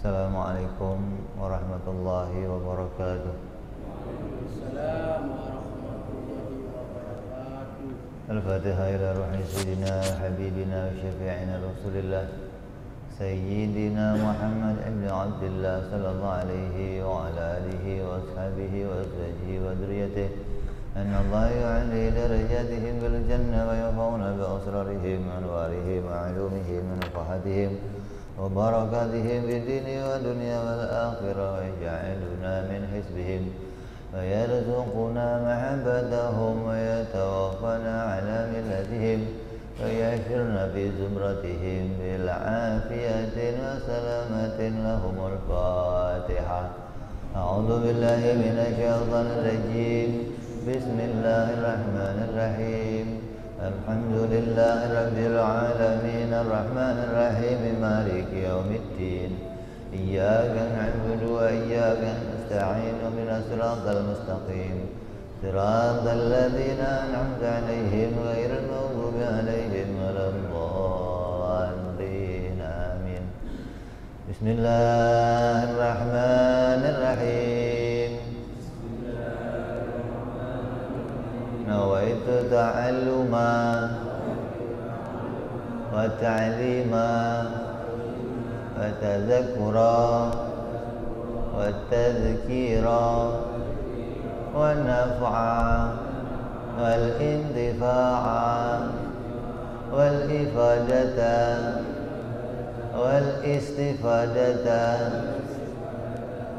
Assalamualaikum warahmatullahi wabarakatuh. Waalaikumsalam warahmatullahi wabarakatuh. Al-Fatihah ila ruhi sayyidina habibina wa syafi'ina Rasulillah Sayyidina Muhammad ibn Abdullah sallallahu alaihi wa ala alihi wa ashabihi wa azwajihi wa dhurriyyatihi anna Allah yu'ali darajatihim bil jannah wa yafawna bi asrarihim wa anwarihim wa ulumihim wa nafahatihim wa barakatihim fi dini wa dunya wal akhirah wa yaj'aluna min hisbihim ويرزقنا محبتهم ويتوفنا على ملتهم ويحشرنا في زمرتهم بالعافية وسلامة لهم الفاتحة. أعوذ بالله من الشيطان الرجيم. بسم الله الرحمن الرحيم. الحمد لله رب العالمين الرحمن الرحيم مالك يوم الدين. إياك نعبد وإياك نستعين من الصراط المستقيم صراط الذين أنعمت عليهم غير المغضوب عليهم ولا الضالين آمين. بسم الله الرحمن الرحيم. نويت تعلما وتعليما وتذكرا والتذكيرا والنفعا والانتفاعا والإفادة والاستفادة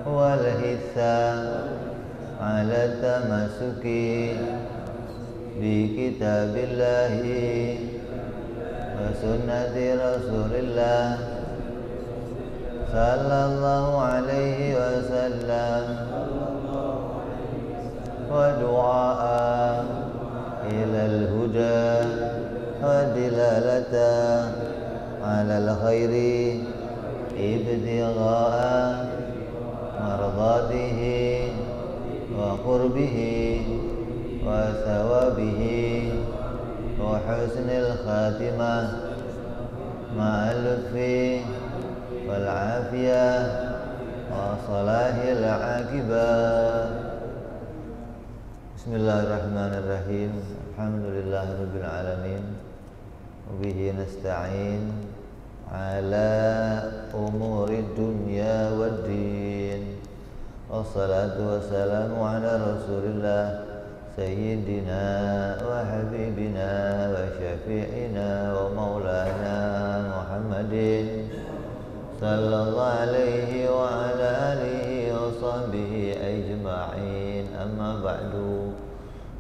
والحثا على التمسك بكتاب الله وسنة رسول الله صلى الله عليه وسلم ودعاء إلى الهدى ودلالة على الخير ابتغاء مرضاته وقربه وثوابه وحسن الخاتمة مع اللطف والعافية وصلاح العاقبة. Bismillahirrahmanirrahim. Alhamdulillahirabbil alamin. Wabihi nasta'in ala umuri dunya waddin. Wassalatu wassalamu ala Rasulillah Sayyidina wa habibina wa syafi'ina wa maulana Muhammadin sallallahu alaihi wa ala alihi wa sahbihi ajma'in. Amma ba'du.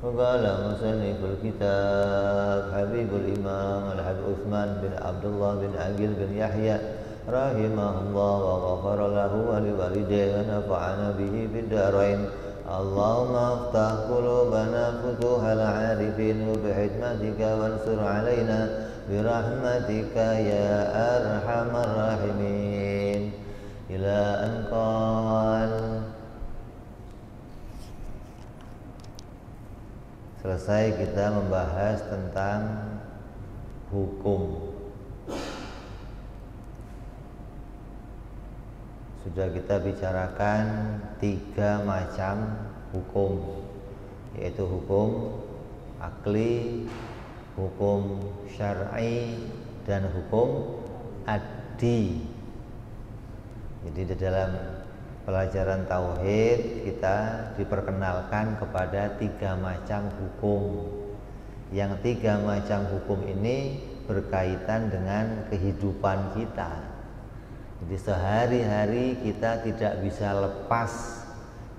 Qala musanniful kitab Habibul Imam Al-Habib Utsman bin Abdullah bin Aqil bin Yahya rahimahullah wa ghafara lahu wa liwalidayhi wa nafa'ana bihi fid darain. Allahumma aftah qulubana futuhal arifin wa bihikmatika wansur alaina birahmatika ya arhamar rahimin. Ila an qal. Selesai kita membahas tentang hukum. Sudah kita bicarakan 3 macam hukum, yaitu hukum akli, hukum syar'i, dan hukum addi. Jadi di dalam pelajaran tauhid kita diperkenalkan kepada 3 macam hukum. Yang 3 macam hukum ini berkaitan dengan kehidupan kita. Jadi sehari-hari kita tidak bisa lepas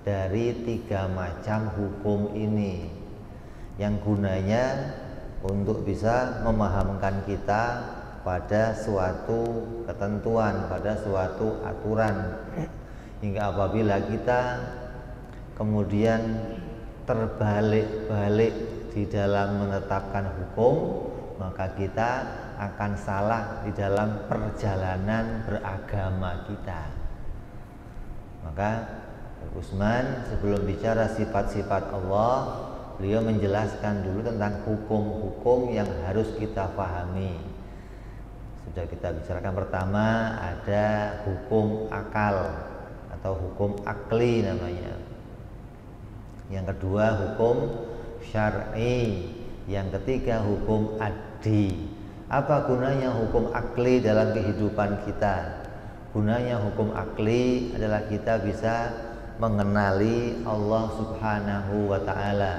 dari 3 macam hukum ini, yang gunanya untuk bisa memahamkan kita pada suatu ketentuan, pada suatu aturan, hingga apabila kita kemudian terbalik-balik di dalam menetapkan hukum, maka kita akan salah di dalam perjalanan beragama kita. Maka Utsman sebelum bicara sifat-sifat Allah, beliau menjelaskan dulu tentang hukum-hukum yang harus kita pahami. Sudah kita bicarakan. Pertama ada hukum akal atau hukum akli namanya. Yang kedua hukum syar'i. Yang ketiga hukum addi. Apa gunanya hukum akli dalam kehidupan kita? Gunanya hukum akli adalah kita bisa mengenali Allah Subhanahu wa ta'ala.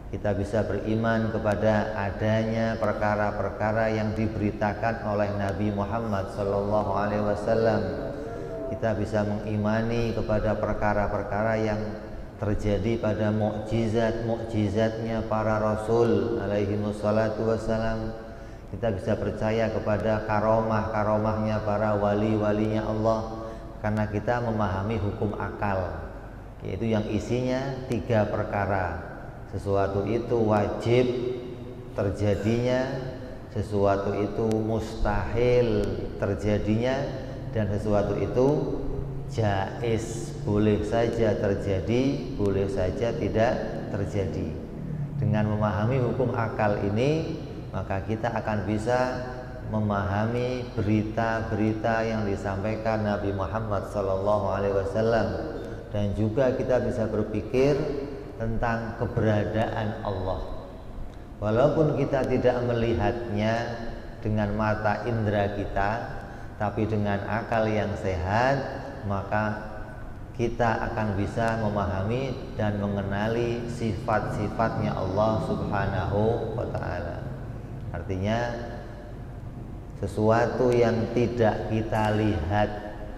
Kita bisa beriman kepada adanya perkara-perkara yang diberitakan oleh Nabi Muhammad sallallahu alaihi wasallam. Kita bisa mengimani kepada perkara-perkara yang terjadi pada mukjizat-mukjizatnya para rasul alaihi wassalatu wassalam. Kita bisa percaya kepada karomah-karomahnya para wali-walinya Allah karena kita memahami hukum akal, yaitu yang isinya 3 perkara. Sesuatu itu wajib terjadinya, sesuatu itu mustahil terjadinya, dan sesuatu itu jaiz, boleh saja terjadi, boleh saja tidak terjadi. Dengan memahami hukum akal ini, maka kita akan bisa memahami berita-berita yang disampaikan Nabi Muhammad SAW, dan juga kita bisa berpikir tentang keberadaan Allah. Walaupun kita tidak melihatnya dengan mata indera kita, tapi dengan akal yang sehat, maka kita akan bisa memahami dan mengenali sifat-sifatnya Allah Subhanahu wa ta'ala. Artinya sesuatu yang tidak kita lihat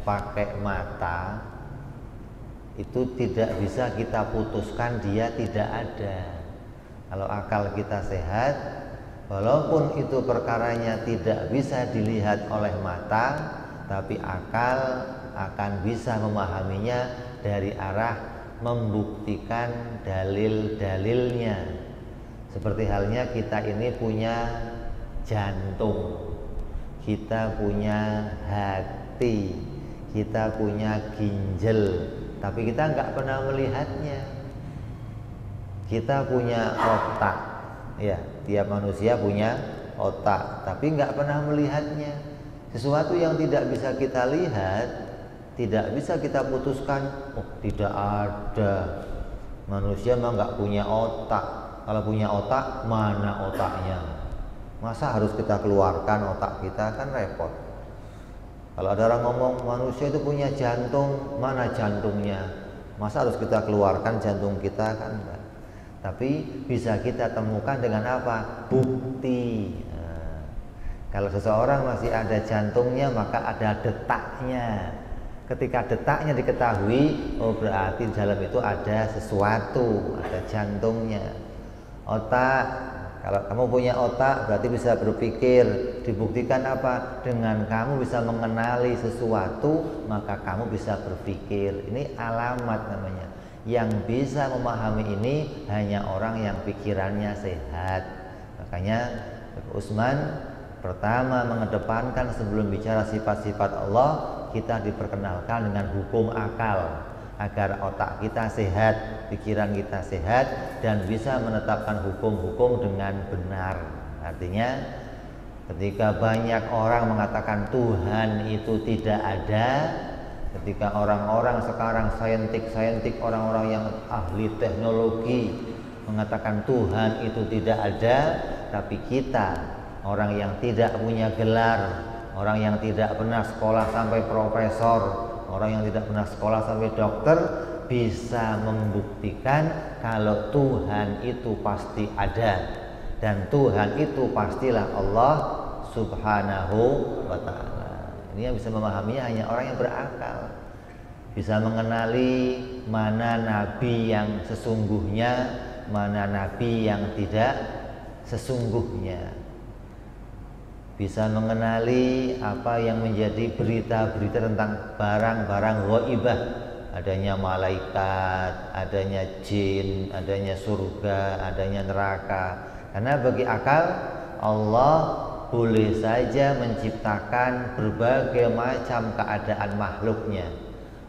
pakai mata itu tidak bisa kita putuskan dia tidak ada. Kalau akal kita sehat, walaupun itu perkaranya tidak bisa dilihat oleh mata, tapi akal akan bisa memahaminya dari arah membuktikan dalil-dalilnya. Seperti halnya kita ini punya jantung, kita punya hati, kita punya ginjal, tapi kita nggak pernah melihatnya. Kita punya otak, ya, tiap manusia punya otak, tapi nggak pernah melihatnya. Sesuatu yang tidak bisa kita lihat, tidak bisa kita putuskan, oh tidak ada. Manusia mah nggak punya otak. Kalau punya otak, mana otaknya? Masa harus kita keluarkan otak kita, kan repot. Kalau ada orang ngomong manusia itu punya jantung, mana jantungnya? Masa harus kita keluarkan jantung kita, kan enggak. Tapi bisa kita temukan dengan apa? Bukti. Nah, kalau seseorang masih ada jantungnya, maka ada detaknya. Ketika detaknya diketahui, oh berarti di dalam itu ada sesuatu, ada jantungnya. Otak, kalau kamu punya otak berarti bisa berpikir. Dibuktikan apa? Dengan kamu bisa mengenali sesuatu, maka kamu bisa berpikir. Ini alamat namanya. Yang bisa memahami ini hanya orang yang pikirannya sehat. Makanya Utsman pertama mengedepankan sebelum bicara sifat-sifat Allah, kita diperkenalkan dengan hukum akal, agar otak kita sehat, pikiran kita sehat, dan bisa menetapkan hukum-hukum dengan benar. Artinya ketika banyak orang mengatakan Tuhan itu tidak ada, ketika orang-orang sekarang saintik, orang-orang yang ahli teknologi mengatakan Tuhan itu tidak ada, tapi kita, orang yang tidak punya gelar, orang yang tidak pernah sekolah sampai profesor, orang yang tidak pernah sekolah sampai dokter, bisa membuktikan kalau Tuhan itu pasti ada, dan Tuhan itu pastilah Allah Subhanahu wa ta'ala. Ini yang bisa memahaminya hanya orang yang berakal, bisa mengenali mana nabi yang sesungguhnya, mana nabi yang tidak sesungguhnya, bisa mengenali apa yang menjadi berita-berita tentang barang-barang ghaibah, adanya malaikat, adanya jin, adanya surga, adanya neraka. Karena bagi akal, Allah boleh saja menciptakan berbagai macam keadaan makhluknya.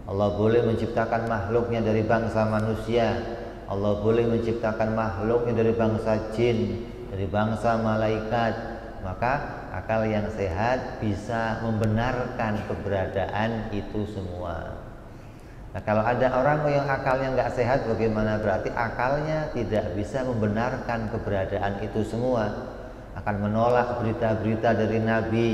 Allah boleh menciptakan makhluknya dari bangsa manusia, Allah boleh menciptakan makhluknya dari bangsa jin, dari bangsa malaikat. Maka akal yang sehat bisa membenarkan keberadaan itu semua. Nah, kalau ada orang yang akalnya nggak sehat, bagaimana? Berarti akalnya tidak bisa membenarkan keberadaan itu semua. Akan menolak berita-berita dari Nabi,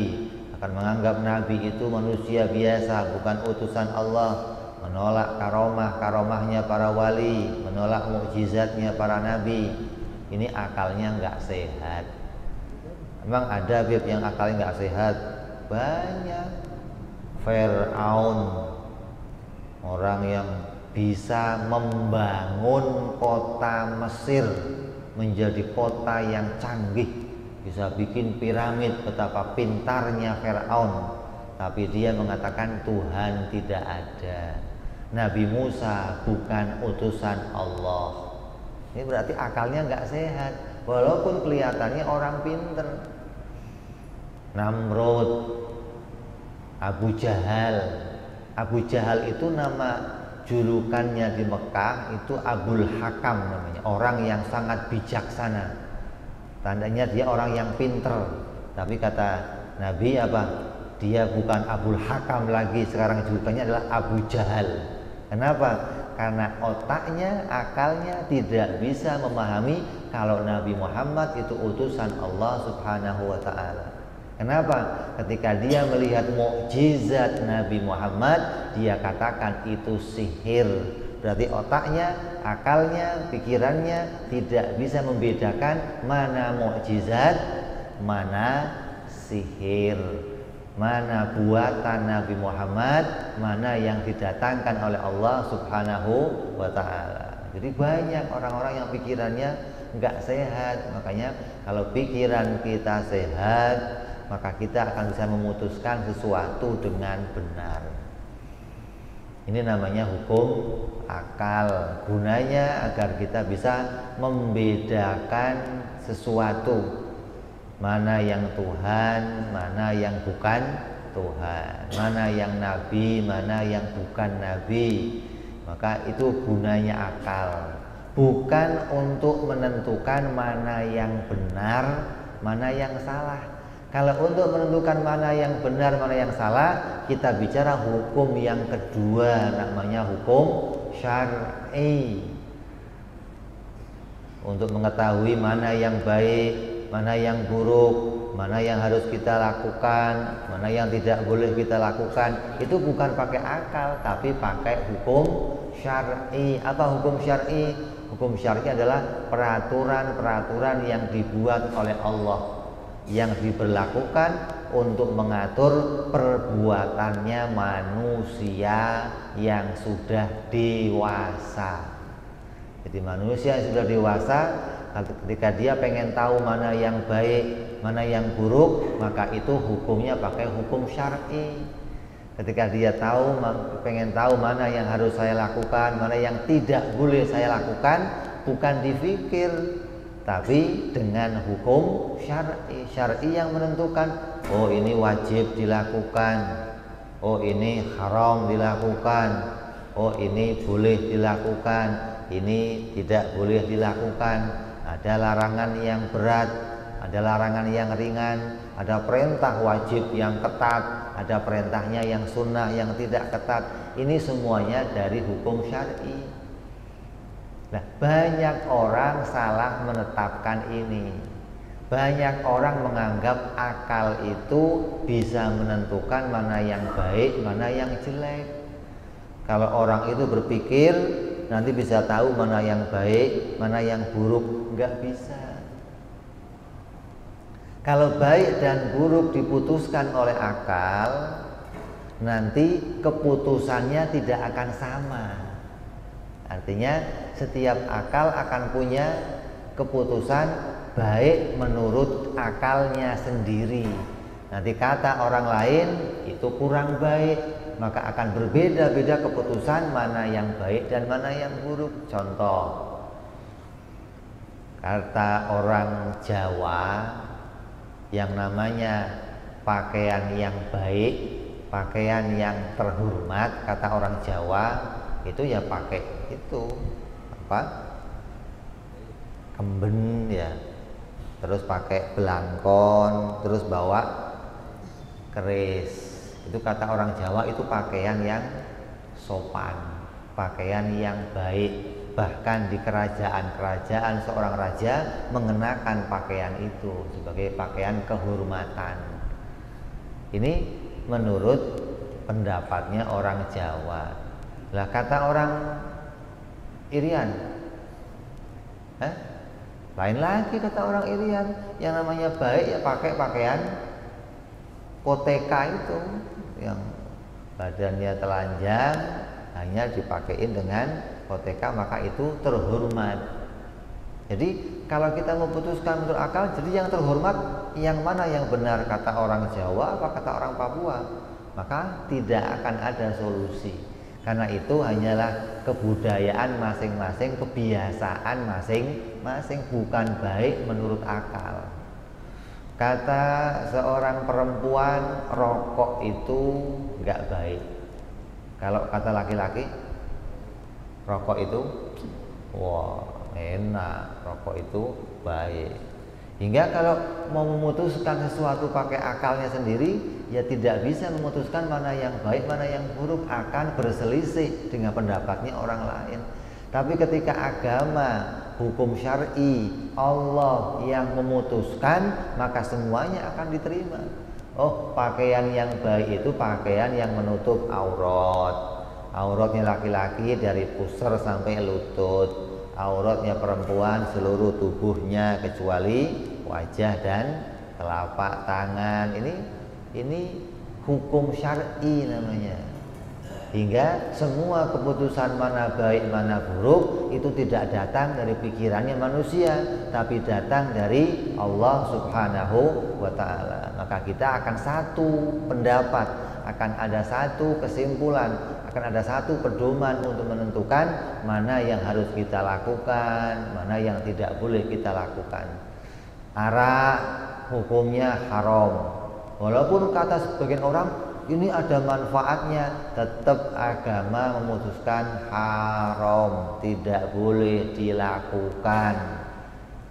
akan menganggap Nabi itu manusia biasa, bukan utusan Allah, menolak karomah-karomahnya para wali, menolak mukjizatnya para nabi. Ini akalnya nggak sehat. Memang ada yang akalnya nggak sehat, banyak. Fir'aun, orang yang bisa membangun kota Mesir menjadi kota yang canggih, bisa bikin piramid, betapa pintarnya Fir'aun. Tapi dia mengatakan Tuhan tidak ada, Nabi Musa bukan utusan Allah. Ini berarti akalnya nggak sehat, walaupun kelihatannya orang pinter. Namrud, Abu Jahal. Abu Jahal itu nama julukannya di Mekah itu Abul Hakam namanya, orang yang sangat bijaksana. Tandanya dia orang yang pinter. Tapi kata Nabi apa? Dia bukan Abul Hakam lagi, sekarang julukannya adalah Abu Jahal. Kenapa? Karena otaknya, akalnya tidak bisa memahami kalau Nabi Muhammad itu utusan Allah Subhanahu wa ta'ala. Kenapa? Ketika dia melihat mukjizat Nabi Muhammad, dia katakan itu sihir. Berarti otaknya, akalnya, pikirannya tidak bisa membedakan mana mukjizat, mana sihir, mana buatan Nabi Muhammad, mana yang didatangkan oleh Allah Subhanahu wa ta'ala. Jadi banyak orang-orang yang pikirannya nggak sehat. Makanya kalau pikiran kita sehat, maka kita akan bisa memutuskan sesuatu dengan benar. Ini namanya hukum akal. Gunanya agar kita bisa membedakan sesuatu, mana yang Tuhan, mana yang bukan Tuhan, mana yang nabi, mana yang bukan nabi. Maka itu gunanya akal, bukan untuk menentukan mana yang benar, mana yang salah. Kalau untuk menentukan mana yang benar, mana yang salah, kita bicara hukum yang kedua, namanya hukum syar'i. Untuk mengetahui mana yang baik, mana yang buruk, mana yang harus kita lakukan, mana yang tidak boleh kita lakukan, itu bukan pakai akal, tapi pakai hukum syar'i. Apa hukum syar'i? Hukum syar'i adalah peraturan-peraturan yang dibuat oleh Allah, yang diberlakukan untuk mengatur perbuatannya manusia yang sudah dewasa. Jadi manusia yang sudah dewasa, ketika dia pengen tahu mana yang baik, mana yang buruk, maka itu hukumnya pakai hukum syar'i. Ketika dia pengen tahu mana yang harus saya lakukan, mana yang tidak boleh saya lakukan, bukan difikir, tapi dengan hukum syar'i. Syar'i yang menentukan, oh ini wajib dilakukan, oh ini haram dilakukan, oh ini boleh dilakukan, ini tidak boleh dilakukan. Ada larangan yang berat, ada larangan yang ringan, ada perintah wajib yang ketat, ada perintahnya yang sunnah yang tidak ketat. Ini semuanya dari hukum syar'i. Nah, banyak orang salah menetapkan ini. Banyak orang menganggap akal itu bisa menentukan mana yang baik, mana yang jelek. Kalau orang itu berpikir nanti bisa tahu mana yang baik, mana yang buruk, nggak bisa. Kalau baik dan buruk diputuskan oleh akal, nanti keputusannya tidak akan sama. Artinya setiap akal akan punya keputusan baik menurut akalnya sendiri. Nanti kata orang lain itu kurang baik, maka akan berbeda-beda keputusan mana yang baik dan mana yang buruk. Contoh, kata orang Jawa yang namanya pakaian yang baik, pakaian yang terhormat, kata orang Jawa itu ya pakai itu apa? Kemben ya. terus pakai belangkon, terus bawa keris. Itu kata orang Jawa itu pakaian yang sopan, pakaian yang baik. Bahkan di kerajaan-kerajaan seorang raja mengenakan pakaian itu sebagai pakaian kehormatan. Ini menurut pendapatnya orang Jawa. Lah kata orang Irian, lain lagi kata orang Irian. Yang namanya baik ya pakai pakaian koteka itu, yang badannya telanjang hanya dipakein dengan koteka, maka itu terhormat. Jadi kalau kita memutuskan menurut akal, jadi yang terhormat yang mana yang benar, kata orang Jawa apa kata orang Papua? Maka tidak akan ada solusi. Karena itu hanyalah kebudayaan masing-masing, kebiasaan masing-masing, bukan baik menurut akal. Kata seorang perempuan, rokok itu nggak baik. Kalau kata laki-laki, rokok itu wah enak, rokok itu baik. Hingga kalau mau memutuskan sesuatu pakai akalnya sendiri, ya tidak bisa memutuskan mana yang baik, mana yang buruk, akan berselisih dengan pendapatnya orang lain. Tapi ketika agama, hukum syar'i, Allah yang memutuskan, maka semuanya akan diterima. Oh, pakaian yang baik itu pakaian yang menutup aurat. Auratnya laki-laki dari pusar sampai lutut, auratnya perempuan seluruh tubuhnya kecuali wajah dan telapak tangan. Ini hukum syar'i namanya. Hingga semua keputusan mana baik mana buruk itu tidak datang dari pikirannya manusia, tapi datang dari Allah Subhanahu wa ta'ala. Maka kita akan satu pendapat, akan ada satu kesimpulan, akan ada satu pedoman untuk menentukan mana yang harus kita lakukan, mana yang tidak boleh kita lakukan. Arak hukumnya haram, walaupun kata sebagian orang ini ada manfaatnya, tetap agama memutuskan haram, tidak boleh dilakukan.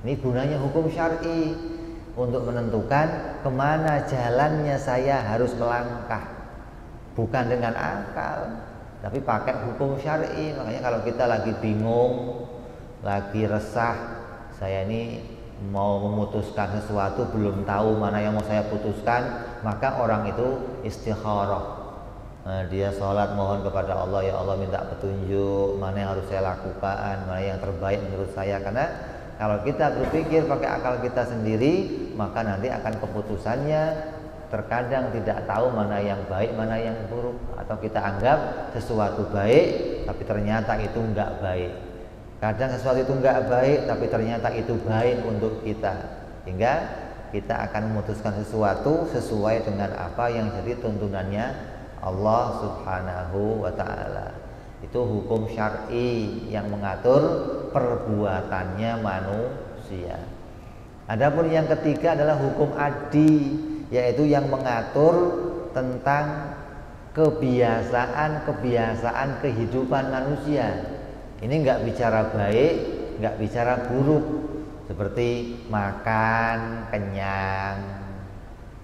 Ini gunanya hukum syar'i untuk menentukan kemana jalannya saya harus melangkah, bukan dengan akal, tapi pakai hukum syar'i. Makanya kalau kita lagi bingung, lagi resah, saya ini mau memutuskan sesuatu belum tahu mana yang mau saya putuskan, maka orang itu istikharah. Nah, dia sholat mohon kepada Allah, ya Allah minta petunjuk mana yang harus saya lakukan, mana yang terbaik menurut saya. Karena kalau kita berpikir pakai akal kita sendiri, maka nanti akan keputusannya terkadang tidak tahu mana yang baik, mana yang buruk, atau kita anggap sesuatu baik tapi ternyata itu enggak baik. Kadang sesuatu itu enggak baik tapi ternyata itu baik untuk kita, hingga kita akan memutuskan sesuatu sesuai dengan apa yang jadi tuntunannya Allah Subhanahu wa ta'ala. Itu hukum syar'i yang mengatur perbuatannya manusia. Adapun yang ketiga adalah hukum adi, yaitu yang mengatur tentang kebiasaan kehidupan manusia. Ini enggak bicara baik, enggak bicara buruk, seperti makan kenyang,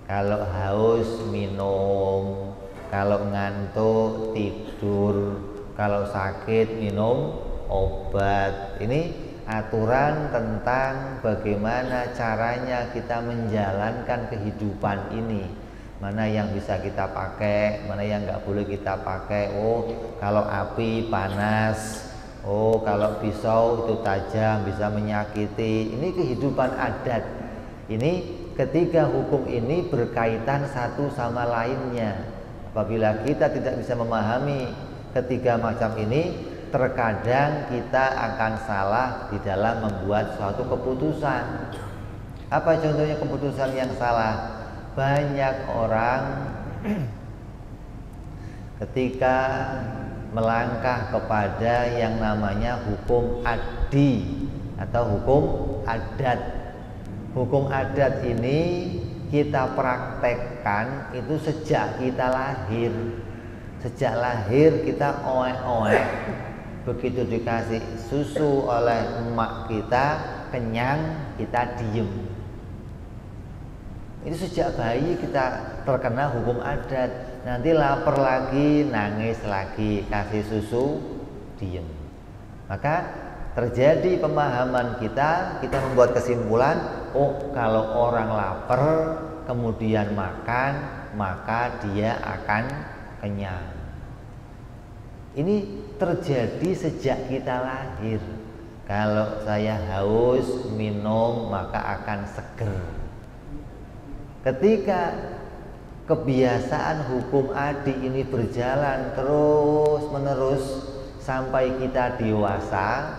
kalau haus minum, kalau ngantuk tidur, kalau sakit minum obat. Ini aturan tentang bagaimana caranya kita menjalankan kehidupan ini. Mana yang bisa kita pakai, mana yang nggak boleh kita pakai. Oh, kalau api panas, oh kalau pisau itu tajam bisa menyakiti. Ini kehidupan adat. Ini ketiga hukum ini berkaitan satu sama lainnya. Apabila kita tidak bisa memahami ketiga macam ini, terkadang kita akan salah di dalam membuat suatu keputusan. Apa contohnya keputusan yang salah? Banyak orang ketika melangkah kepada yang namanya hukum adi atau hukum adat. Hukum adat ini kita praktekkan itu sejak kita lahir. Sejak lahir kita oek-oek, begitu dikasih susu oleh emak kita kenyang, kita diem. Itu sejak bayi kita terkena hukum adat. Nanti lapar lagi, nangis lagi, kasih susu, diem. Maka terjadi pemahaman kita membuat kesimpulan, oh kalau orang lapar kemudian makan, maka dia akan kenyang. Ini terjadi sejak kita lahir. Kalau saya haus minum maka akan seger. Ketika kebiasaan hukum adi ini berjalan terus menerus sampai kita dewasa,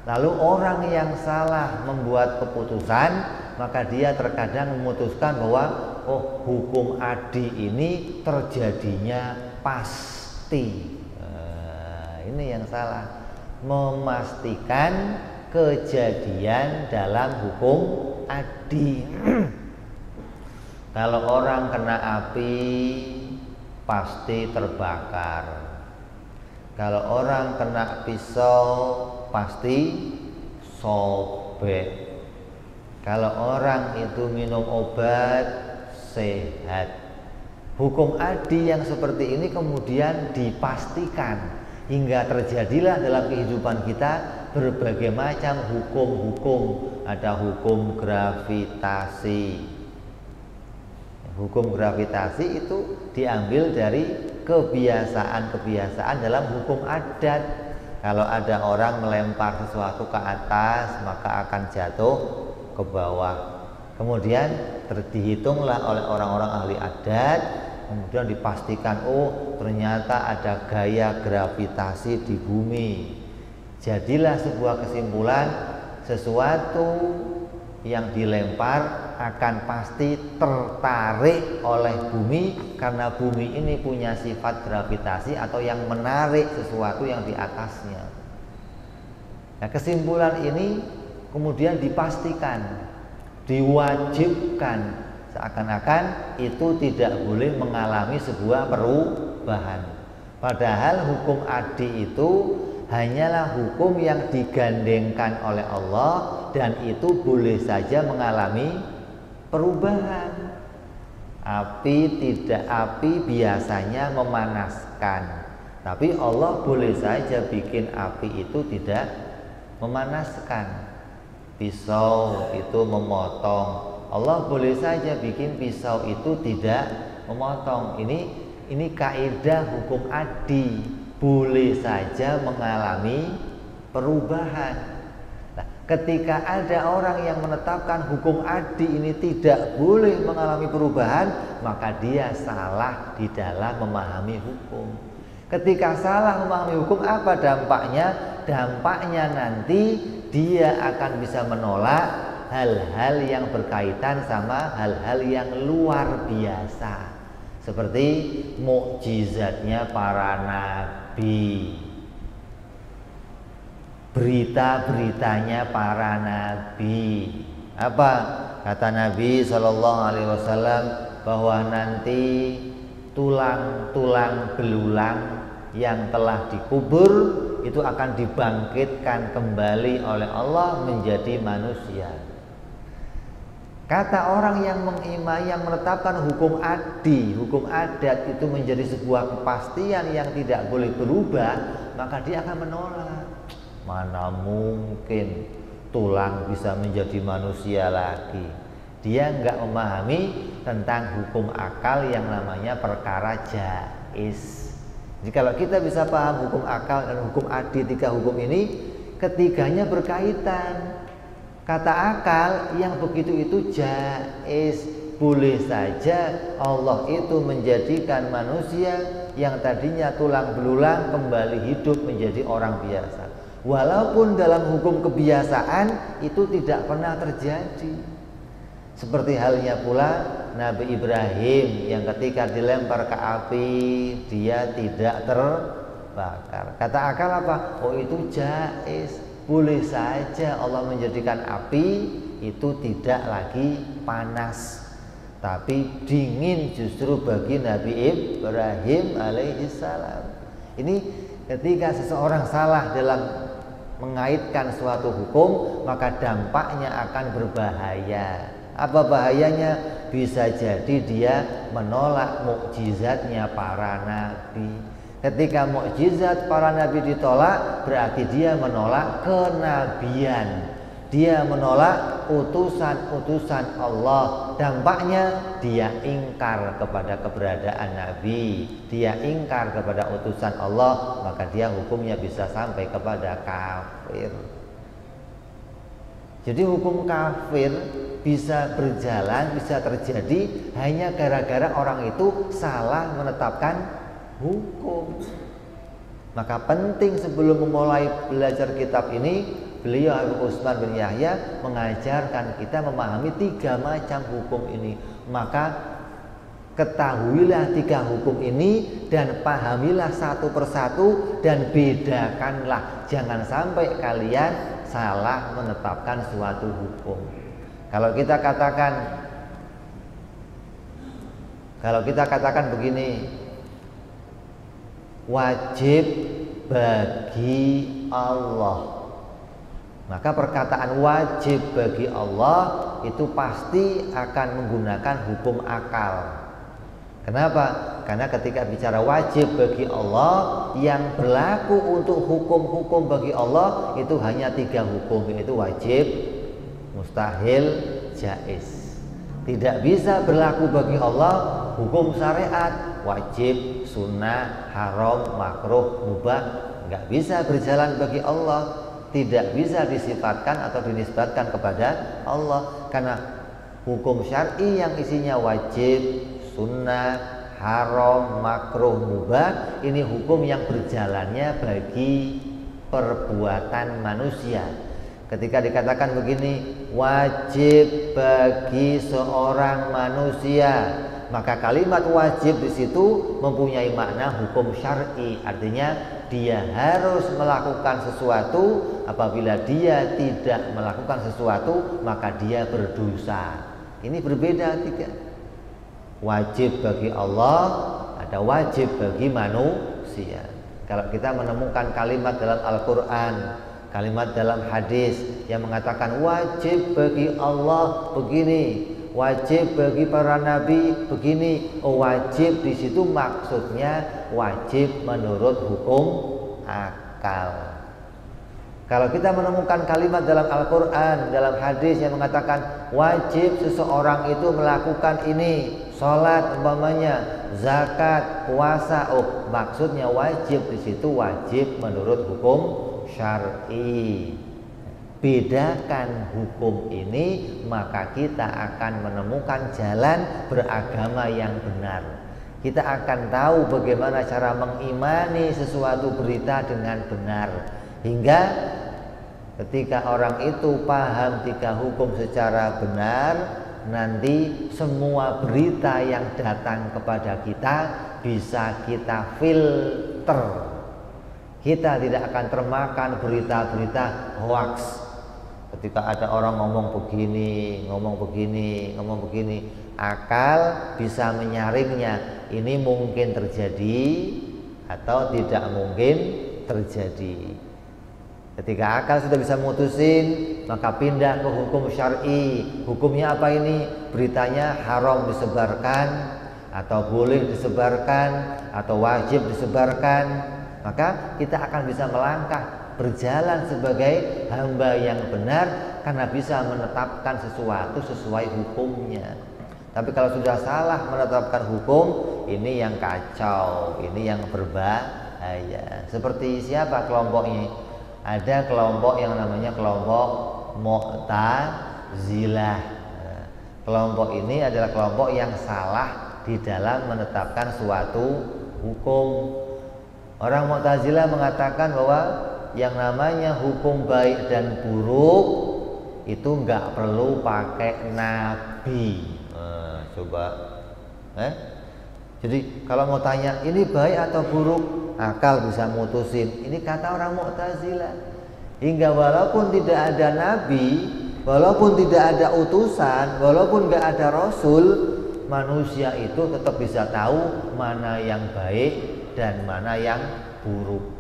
lalu orang yang salah membuat keputusan, maka dia terkadang memutuskan bahwa oh hukum adi ini terjadinya pasti. Ini yang salah, memastikan kejadian dalam hukum adi. Kalau orang kena api pasti terbakar. Kalau orang kena pisau pasti sobek. Kalau orang itu minum obat sehat. Hukum adi yang seperti ini kemudian dipastikan hingga terjadilah dalam kehidupan kita berbagai macam hukum-hukum. Ada hukum gravitasi. Hukum gravitasi itu diambil dari kebiasaan-kebiasaan dalam hukum adat. Kalau ada orang melempar sesuatu ke atas, maka akan jatuh ke bawah. Kemudian dihitunglah oleh orang-orang ahli adat, kemudian dipastikan oh ternyata ada gaya gravitasi di bumi. Jadilah sebuah kesimpulan, sesuatu yang dilempar akan pasti tertarik oleh bumi karena bumi ini punya sifat gravitasi atau yang menarik sesuatu yang di atasnya. Nah, kesimpulan ini kemudian dipastikan, diwajibkan, seakan-akan itu tidak boleh mengalami sebuah perubahan. Padahal hukum adi itu hanyalah hukum yang digandengkan oleh Allah dan itu boleh saja mengalami perubahan. Api biasanya memanaskan, tapi Allah boleh saja bikin api itu tidak memanaskan. Pisau itu memotong, Allah boleh saja bikin pisau itu tidak memotong. Ini kaidah hukum adi, boleh saja mengalami perubahan. Nah, ketika ada orang yang menetapkan hukum adi ini tidak boleh mengalami perubahan, maka dia salah di dalam memahami hukum. Ketika salah memahami hukum, apa dampaknya? Dampaknya nanti dia akan bisa menolak hal-hal yang berkaitan sama hal-hal yang luar biasa, seperti mukjizatnya para nabi, berita-beritanya para nabi. Apa kata Nabi SAW? Bahwa nanti tulang-tulang belulang yang telah dikubur itu akan dibangkitkan kembali oleh Allah menjadi manusia. Kata orang yang mengimani, yang menetapkan hukum adi, hukum adat itu menjadi sebuah kepastian yang tidak boleh berubah, maka dia akan menolak. Mana mungkin tulang bisa menjadi manusia lagi. Dia enggak memahami tentang hukum akal yang namanya perkara jaiz. Jadi kalau kita bisa paham hukum akal dan hukum adi, tiga hukum ini, ketiganya berkaitan. Kata akal yang begitu itu jaiz, boleh saja Allah itu menjadikan manusia yang tadinya tulang belulang kembali hidup menjadi orang biasa. Walaupun dalam hukum kebiasaan itu tidak pernah terjadi. Seperti halnya pula Nabi Ibrahim yang ketika dilempar ke api dia tidak terbakar. Kata akal apa? Oh itu jaiz, boleh saja Allah menjadikan api itu tidak lagi panas, tapi dingin justru bagi Nabi Ibrahim alaihissalam. Ini ketika seseorang salah dalam mengaitkan suatu hukum, maka dampaknya akan berbahaya. Apa bahayanya? bisa jadi dia menolak mukjizatnya para nabi. Ketika mukjizat para nabi ditolak, berarti dia menolak kenabian. Dia menolak utusan-utusan Allah. Dampaknya dia ingkar kepada keberadaan nabi, dia ingkar kepada utusan Allah, maka dia hukumnya bisa sampai kepada kafir. Jadi hukum kafir bisa berjalan, bisa terjadi hanya gara-gara orang itu salah menetapkan hukum. Maka penting sebelum memulai belajar kitab ini, beliau Habib Utsman bin Yahya mengajarkan kita memahami 3 macam hukum ini. Maka ketahuilah 3 hukum ini dan pahamilah satu persatu dan bedakanlah. Jangan sampai kalian salah menetapkan suatu hukum. Kalau kita katakan begini, wajib bagi Allah, maka perkataan wajib bagi Allah itu pasti akan menggunakan hukum akal. Kenapa? Karena ketika bicara wajib bagi Allah, yang berlaku untuk hukum-hukum bagi Allah itu hanya 3 hukum, yaitu wajib, mustahil, jaiz. Tidak bisa berlaku bagi Allah hukum syariat, wajib, sunnah, haram, makruh, mubah, nggak bisa berjalan bagi Allah. Tidak bisa disifatkan atau dinisbatkan kepada Allah, karena hukum syar'i yang isinya wajib, sunnah, haram, makruh, mubah, ini hukum yang berjalannya bagi perbuatan manusia. Ketika dikatakan begini, wajib bagi seorang manusia, maka kalimat wajib di situ mempunyai makna hukum syar'i. Artinya dia harus melakukan sesuatu. Apabila dia tidak melakukan sesuatu, maka dia berdosa. Ini berbeda 3. Wajib bagi Allah, ada wajib bagi manusia. Kalau kita menemukan kalimat dalam Al-Quran, kalimat dalam hadis yang mengatakan wajib bagi Allah begini, wajib bagi para nabi begini, wajib di situ maksudnya wajib menurut hukum akal. Kalau kita menemukan kalimat dalam Al-Quran, dalam hadis yang mengatakan wajib seseorang itu melakukan ini, sholat umpamanya, zakat, puasa, maksudnya wajib di situ wajib menurut hukum syar'i. Bedakan hukum ini, maka kita akan menemukan jalan beragama yang benar. Kita akan tahu bagaimana cara mengimani sesuatu berita dengan benar. Hingga ketika orang itu paham 3 hukum secara benar, nanti semua berita yang datang kepada kita bisa kita filter. Kita tidak akan termakan berita-berita hoax. Ketika ada orang ngomong begini, akal bisa menyaringnya. Ini mungkin terjadi atau tidak mungkin terjadi. Ketika akal sudah bisa memutusin, maka pindah ke hukum syar'i. Hukumnya apa ini? Beritanya haram disebarkan, atau boleh disebarkan, atau wajib disebarkan. Maka kita akan bisa melangkah, berjalan sebagai hamba yang benar, karena bisa menetapkan sesuatu sesuai hukumnya. Tapi kalau sudah salah menetapkan hukum, ini yang kacau, ini yang berbahaya. Seperti siapa kelompoknya? Ada kelompok yang namanya kelompok Mu'tazilah. Kelompok ini adalah kelompok yang salah di dalam menetapkan suatu hukum. Orang Mu'tazilah mengatakan bahwa yang namanya hukum baik dan buruk itu nggak perlu pakai nabi. Jadi kalau mau tanya ini baik atau buruk, akal bisa mutusin. Ini kata orang Mu'tazilah. Hingga walaupun tidak ada nabi, walaupun tidak ada utusan, walaupun nggak ada rasul, manusia itu tetap bisa tahu mana yang baik dan mana yang buruk.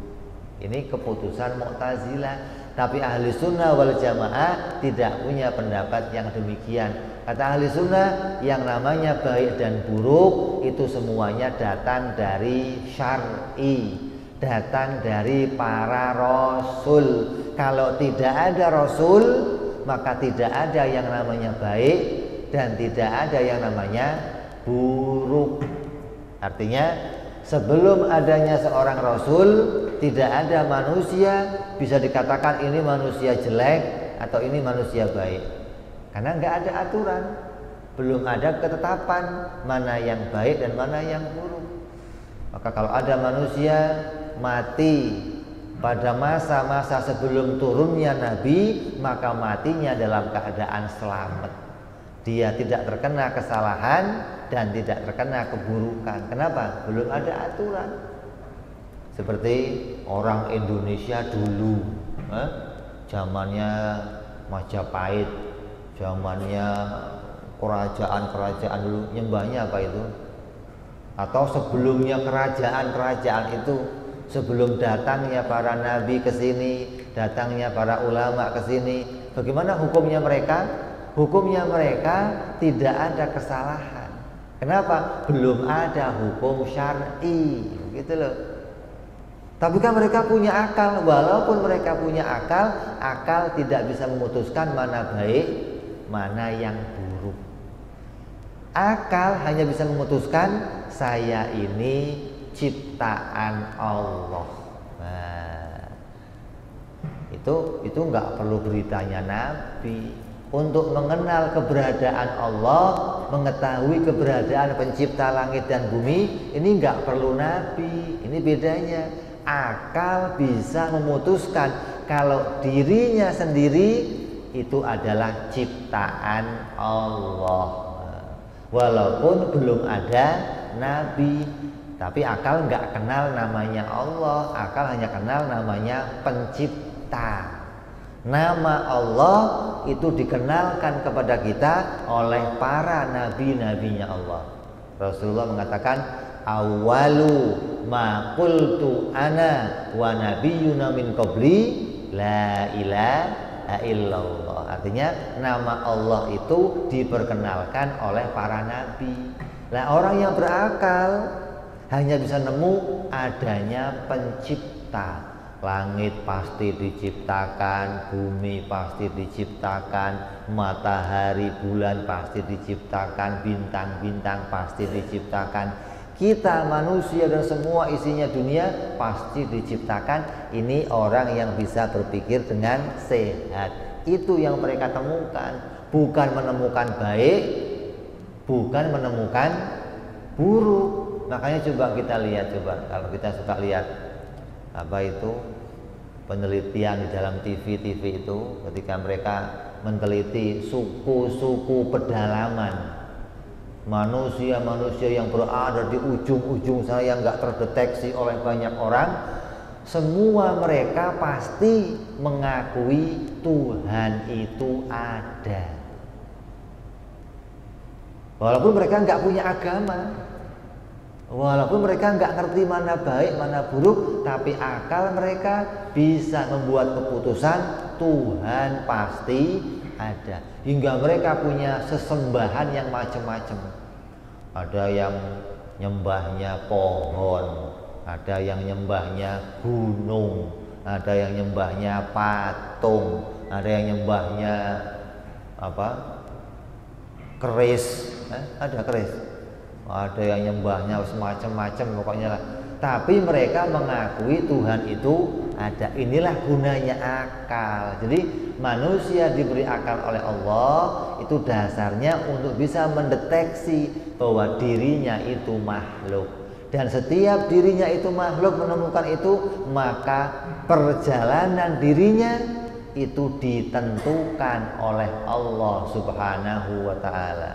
Ini keputusan Mu'tazilah. Tapi ahli sunnah wal jamaah tidak punya pendapat yang demikian. Kata ahli sunnah, yang namanya baik dan buruk itu semuanya datang dari syar'i, datang dari para rasul. Kalau tidak ada rasul, maka tidak ada yang namanya baik dan tidak ada yang namanya buruk. Artinya sebelum adanya seorang rasul, tidak ada manusia bisa dikatakan ini manusia jelek atau ini manusia baik. Karena nggak ada aturan, belum ada ketetapan mana yang baik dan mana yang buruk. Maka kalau ada manusia mati pada masa-masa sebelum turunnya Nabi, maka matinya dalam keadaan selamat. Dia tidak terkena kesalahan dan tidak terkena keburukan. Kenapa? Belum ada aturan. Seperti orang Indonesia dulu, zamannya Majapahit, zamannya kerajaan-kerajaan dulu, nyembahnya apa itu? Atau sebelumnya kerajaan-kerajaan itu, sebelum datangnya para nabi ke sini, datangnya para ulama ke sini, bagaimana hukumnya mereka? Hukumnya mereka tidak ada kesalahan. Kenapa? Belum ada hukum syar'i, gitu loh. Tapi kan mereka punya akal. Walaupun mereka punya akal, akal tidak bisa memutuskan mana baik, mana yang buruk. Akal hanya bisa memutuskan saya ini ciptaan Allah. Nah, itu nggak perlu beritanya Nabi. Untuk mengenal keberadaan Allah, mengetahui keberadaan pencipta langit dan bumi, ini nggak perlu Nabi. Ini bedanya. Akal bisa memutuskan kalau dirinya sendiri itu adalah ciptaan Allah. Walaupun belum ada Nabi, tapi akal nggak kenal namanya Allah. Akal hanya kenal namanya pencipta. Nama Allah itu dikenalkan kepada kita oleh para nabi-nabinya Allah. Rasulullah mengatakan, awwalu ma qultu ana wa nabiyyuna min qabli la ilaha illallah. Artinya nama Allah itu diperkenalkan oleh para nabi. Nah, orang yang berakal hanya bisa nemu adanya pencipta. Langit pasti diciptakan, bumi pasti diciptakan, matahari, bulan pasti diciptakan, bintang-bintang pasti diciptakan. Kita manusia dan semua isinya dunia pasti diciptakan. Ini orang yang bisa berpikir dengan sehat. Itu yang mereka temukan. Bukan menemukan baik, bukan menemukan buruk. Makanya coba kita lihat, kalau kita suka lihat apa itu penelitian di dalam TV itu, ketika mereka meneliti suku-suku pedalaman, manusia-manusia yang berada di ujung-ujung sana yang nggak terdeteksi oleh banyak orang, semua mereka pasti mengakui Tuhan itu ada. Walaupun mereka nggak punya agama, walaupun mereka nggak ngerti mana baik mana buruk, tapi akal mereka bisa membuat keputusan Tuhan pasti ada. Hingga mereka punya sesembahan yang macam-macam. Ada yang nyembahnya pohon, ada yang nyembahnya gunung, ada yang nyembahnya patung, ada yang nyembahnya apa? Keris, ada keris. Ada yang nyembahnya semacam-macam pokoknya lah. Tapi mereka mengakui Tuhan itu ada. Inilah gunanya akal. Jadi manusia diberi akal oleh Allah itu dasarnya untuk bisa mendeteksi bahwa dirinya itu makhluk. Dan setiap dirinya itu makhluk menemukan itu, maka perjalanan dirinya itu ditentukan oleh Allah Subhanahu wa ta'ala.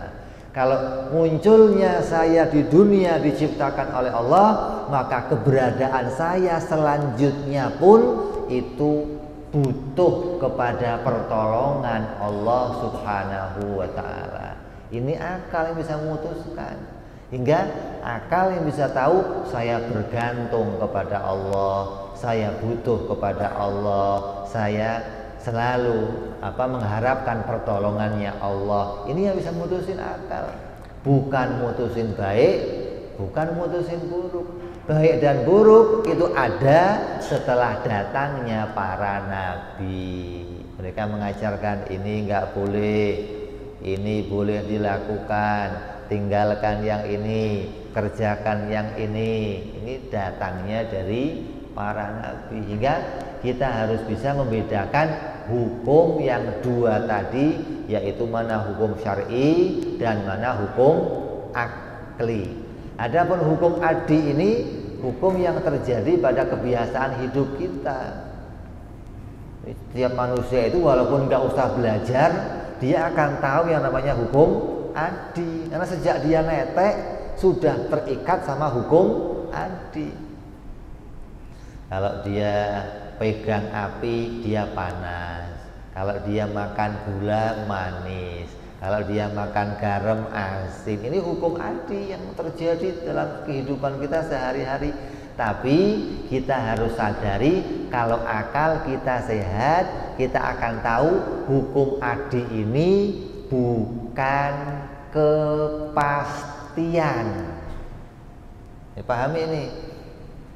Kalau munculnya saya di dunia diciptakan oleh Allah, maka keberadaan saya selanjutnya pun itu butuh kepada pertolongan Allah Subhanahu wa ta'ala. Ini akal yang bisa memutuskan. Hingga akal yang bisa tahu saya bergantung kepada Allah, saya butuh kepada Allah, saya selalu mengharapkan pertolongannya Allah. Ini yang bisa mutusin akal, bukan mutusin baik, bukan mutusin buruk. Baik dan buruk itu ada setelah datangnya para nabi. Mereka mengajarkan ini enggak boleh, ini boleh dilakukan, tinggalkan yang ini, kerjakan yang ini. Ini datangnya dari para nabi. Hingga kita harus bisa membedakan hukum yang dua tadi, yaitu mana hukum syar'i dan mana hukum akli. Adapun hukum adi ini hukum yang terjadi pada kebiasaan hidup kita. Setiap manusia itu walaupun nggak usah belajar, dia akan tahu yang namanya hukum adi. Karena sejak dia netek sudah terikat sama hukum adi. Kalau dia pegang api, dia panas. Kalau dia makan gula, manis. Kalau dia makan garam, asin. Ini hukum adi yang terjadi dalam kehidupan kita sehari-hari. Tapi kita harus sadari kalau akal kita sehat, kita akan tahu hukum adi ini bukan kepastian. Pahami ini?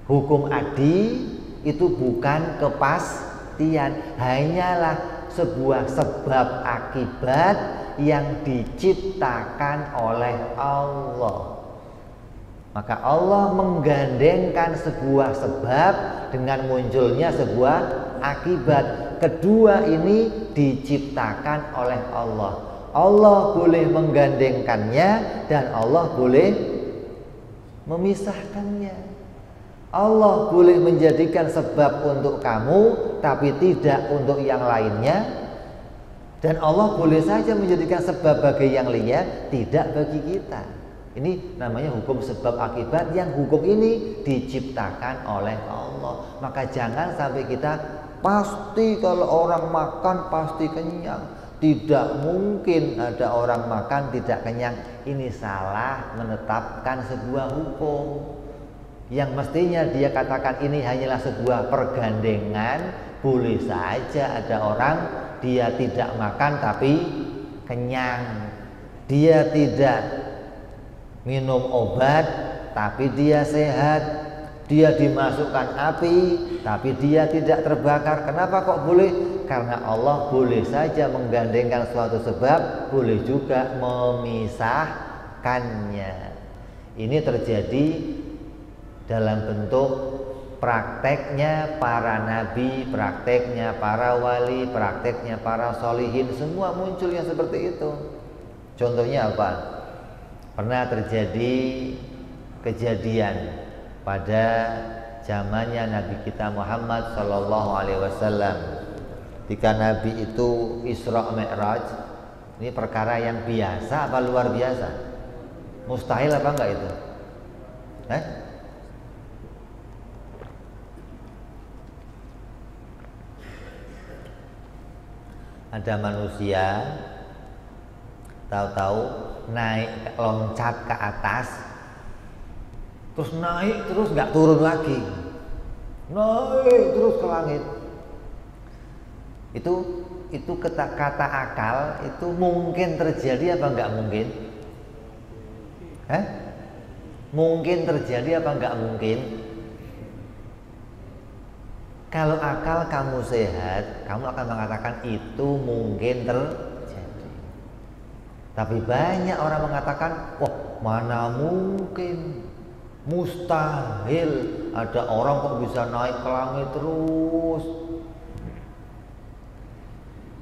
Hukum adi itu bukan kepastian, hanyalah sebuah sebab akibat yang diciptakan oleh Allah. Maka Allah menggandengkan sebuah sebab dengan munculnya sebuah akibat. Kedua ini diciptakan oleh Allah. Allah boleh menggandengkannya dan Allah boleh memisahkannya. Allah boleh menjadikan sebab untuk kamu tapi tidak untuk yang lainnya. Dan Allah boleh saja menjadikan sebab bagi yang lainnya, tidak bagi kita. Ini namanya hukum sebab akibat, yang hukum ini diciptakan oleh Allah. Maka jangan sampai kita pasti kalau orang makan pasti kenyang. Tidak mungkin ada orang makan tidak kenyang. Ini salah menetapkan sebuah hukum. Yang mestinya dia katakan ini hanyalah sebuah pergandengan. Boleh saja ada orang dia tidak makan tapi kenyang. Dia tidak minum obat tapi dia sehat. Dia dimasukkan api tapi dia tidak terbakar. Kenapa kok boleh? Karena Allah boleh saja menggandengkan suatu sebab, boleh juga memisahkannya. Ini terjadi dalam bentuk prakteknya para nabi, prakteknya para wali, prakteknya para solihin, semua muncul yang seperti itu. Contohnya apa? Pernah terjadi kejadian pada zamannya Nabi kita Muhammad Sallallahu Alaihi Wasallam. Ketika Nabi itu Isra Mi'raj, ini perkara yang biasa apa luar biasa? Mustahil apa enggak itu? Ada manusia tahu-tahu naik loncat ke atas, terus naik terus nggak turun lagi, naik terus ke langit. Itu kata akal itu mungkin terjadi apa nggak mungkin? Mungkin terjadi apa nggak mungkin? Kalau akal kamu sehat, kamu akan mengatakan itu mungkin terjadi. Tapi banyak orang mengatakan, wah mana mungkin, mustahil ada orang kok bisa naik ke langit terus.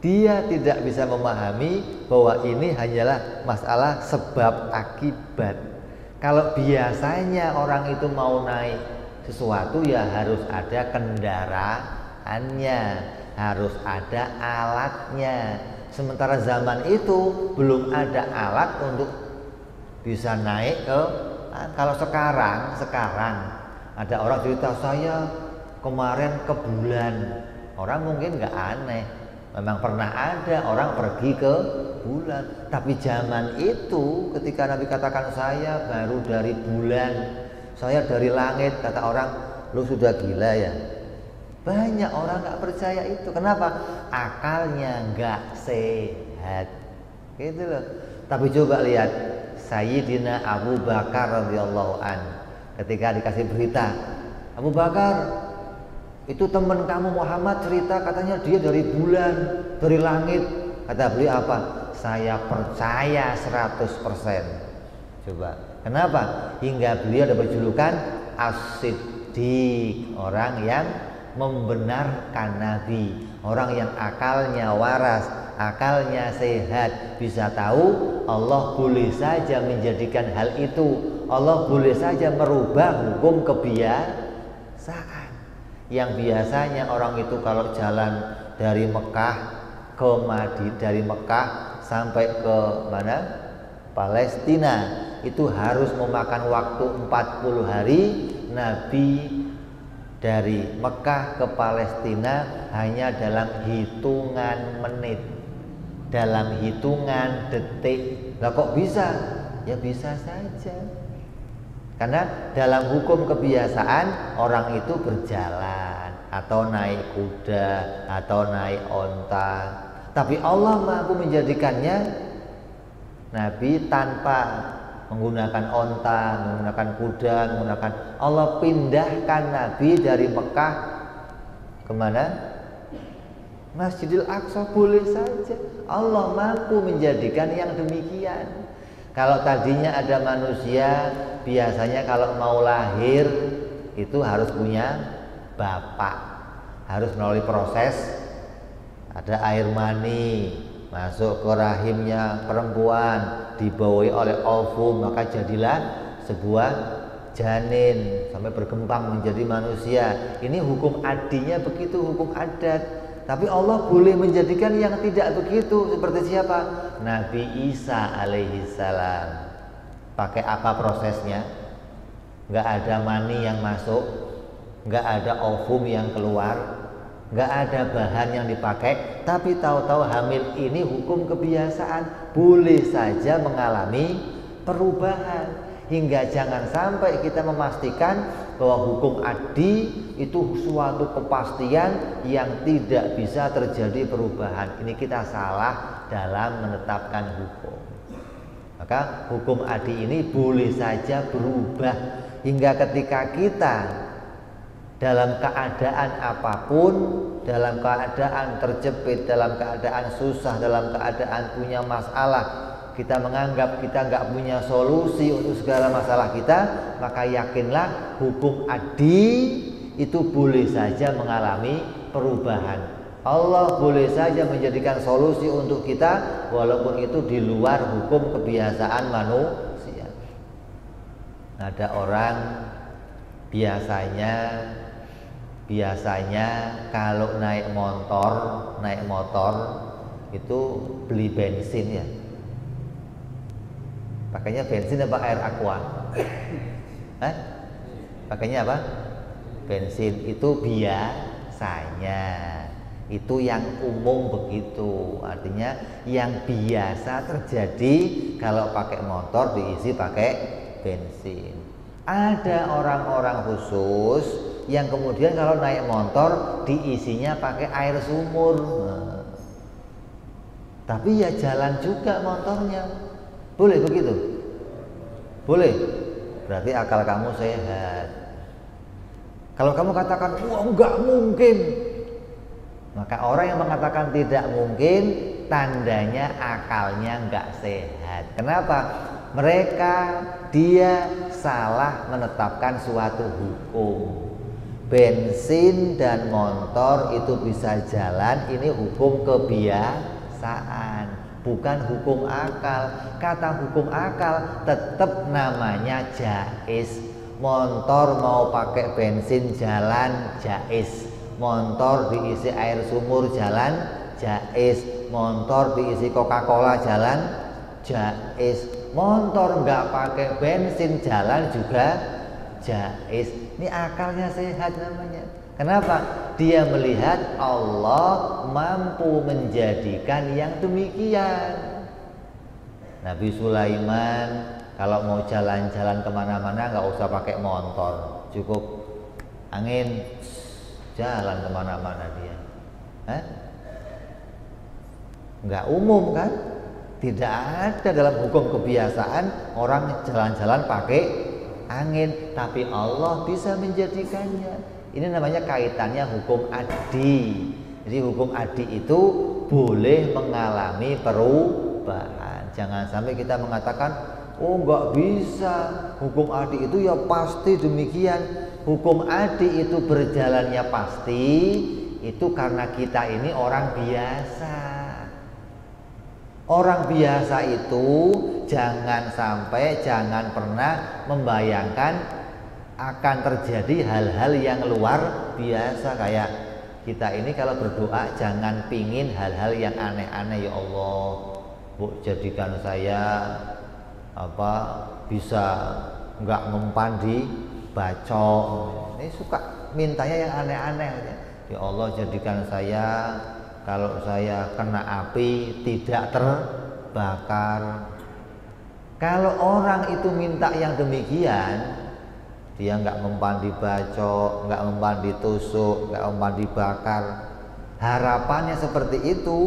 Dia tidak bisa memahami bahwa ini hanyalah masalah sebab akibat. Kalau biasanya orang itu mau naik sesuatu ya harus ada kendaraannya, harus ada alatnya. Sementara zaman itu belum ada alat untuk bisa naik ke. Kalau sekarang ada orang cerita saya kemarin ke bulan, orang mungkin nggak aneh. Memang pernah ada orang pergi ke bulan. Tapi zaman itu ketika Nabi katakan saya baru dari bulan, saya dari langit, kata orang, lu sudah gila ya. Banyak orang nggak percaya itu. Kenapa? Akalnya nggak sehat. Gitu loh. Tapi coba lihat Sayyidina Abu Bakar radhiyallahu an, ketika dikasih berita, Abu Bakar, itu teman kamu Muhammad cerita katanya dia dari bulan, dari langit. Kata beliau apa? Saya percaya 100%. Coba. Kenapa? Hingga beliau ada berjulukan As-Siddiq, orang yang membenarkan Nabi, orang yang akalnya waras, akalnya sehat, bisa tahu Allah boleh saja menjadikan hal itu, Allah boleh saja merubah hukum kebiasaan. Yang biasanya orang itu kalau jalan dari Mekah ke Madinah, dari Mekah sampai ke mana? Palestina, itu harus memakan waktu 40 hari. Nabi dari Mekah ke Palestina hanya dalam hitungan menit, dalam hitungan detik. Lah kok bisa? Ya bisa saja. Karena dalam hukum kebiasaan orang itu berjalan atau naik kuda atau naik onta. Tapi Allah mampu menjadikannya Nabi tanpa menggunakan onta, menggunakan kuda, menggunakan, Allah pindahkan Nabi dari Mekah kemana? Masjidil Aqsa, boleh saja. Allah mampu menjadikan yang demikian. Kalau tadinya ada manusia, biasanya kalau mau lahir itu harus punya bapak, harus melalui proses, ada air mani masuk ke rahimnya perempuan, dibawahi oleh ovum, maka jadilah sebuah janin sampai berkembang menjadi manusia. Ini hukum adinya begitu, hukum adat. Tapi Allah boleh menjadikan yang tidak begitu. Seperti siapa? Nabi Isa alaihissalam. Pakai apa prosesnya? Nggak ada mani yang masuk, nggak ada ovum yang keluar, nggak ada bahan yang dipakai, tapi tahu-tahu hamil ini hukum kebiasaan, boleh saja mengalami perubahan. Hingga jangan sampai kita memastikan bahwa hukum adi itu suatu kepastian yang tidak bisa terjadi perubahan. Ini kita salah dalam menetapkan hukum. Maka hukum adi ini boleh saja berubah. Hingga ketika kita dalam keadaan apapun, dalam keadaan terjepit, dalam keadaan susah, dalam keadaan punya masalah, kita menganggap kita nggak punya solusi untuk segala masalah kita, maka yakinlah hukum adi itu boleh saja mengalami perubahan. Allah boleh saja menjadikan solusi untuk kita walaupun itu di luar hukum kebiasaan manusia. Ada orang biasanya kalau naik motor itu beli bensin ya. Pakainya bensin apa air aqua? Pakainya apa? Bensin. Itu biasanya. Itu yang umum begitu. Artinya yang biasa terjadi kalau pakai motor diisi pakai bensin. Ada orang-orang khusus yang kemudian kalau naik motor diisinya pakai air sumur. Tapi ya jalan juga motornya. Boleh begitu? Boleh? Berarti akal kamu sehat. Kalau kamu katakan, wah enggak mungkin, maka orang yang mengatakan tidak mungkin, tandanya akalnya enggak sehat. Kenapa? Dia salah menetapkan suatu hukum. Bensin dan motor itu bisa jalan, ini hukum kebiasaan, bukan hukum akal. Kata hukum akal tetap namanya jaiz. Motor mau pakai bensin jalan jaiz, motor diisi air sumur jalan jaiz, motor diisi Coca-Cola jalan jaiz, motor nggak pakai bensin jalan juga jaiz. Ini akalnya sehat namanya. Kenapa? Dia melihat Allah mampu menjadikan yang demikian. Nabi Sulaiman kalau mau jalan-jalan kemana-mana nggak usah pakai motor, cukup angin jalan kemana-mana dia. Nggak umum kan? Tidak ada dalam hukum kebiasaan orang jalan-jalan pakai angin, tapi Allah bisa menjadikannya. Ini namanya kaitannya hukum adi. Jadi hukum adi itu boleh mengalami perubahan. Jangan sampai kita mengatakan, oh nggak bisa, hukum adi itu ya pasti demikian. Hukum adi itu berjalannya pasti, itu karena kita ini orang biasa. Orang biasa itu jangan pernah membayangkan akan terjadi hal-hal yang luar biasa. Kayak kita ini kalau berdoa jangan pingin hal-hal yang aneh-aneh. Ya Allah, Bu, jadikan saya bisa nggak mempan di bacok. Ini suka mintanya yang aneh-aneh. Ya Allah, jadikan saya kalau saya kena api tidak terbakar. Kalau orang itu minta yang demikian, dia nggak mempan dibacok, nggak mempan ditusuk, nggak mempan dibakar. Harapannya seperti itu,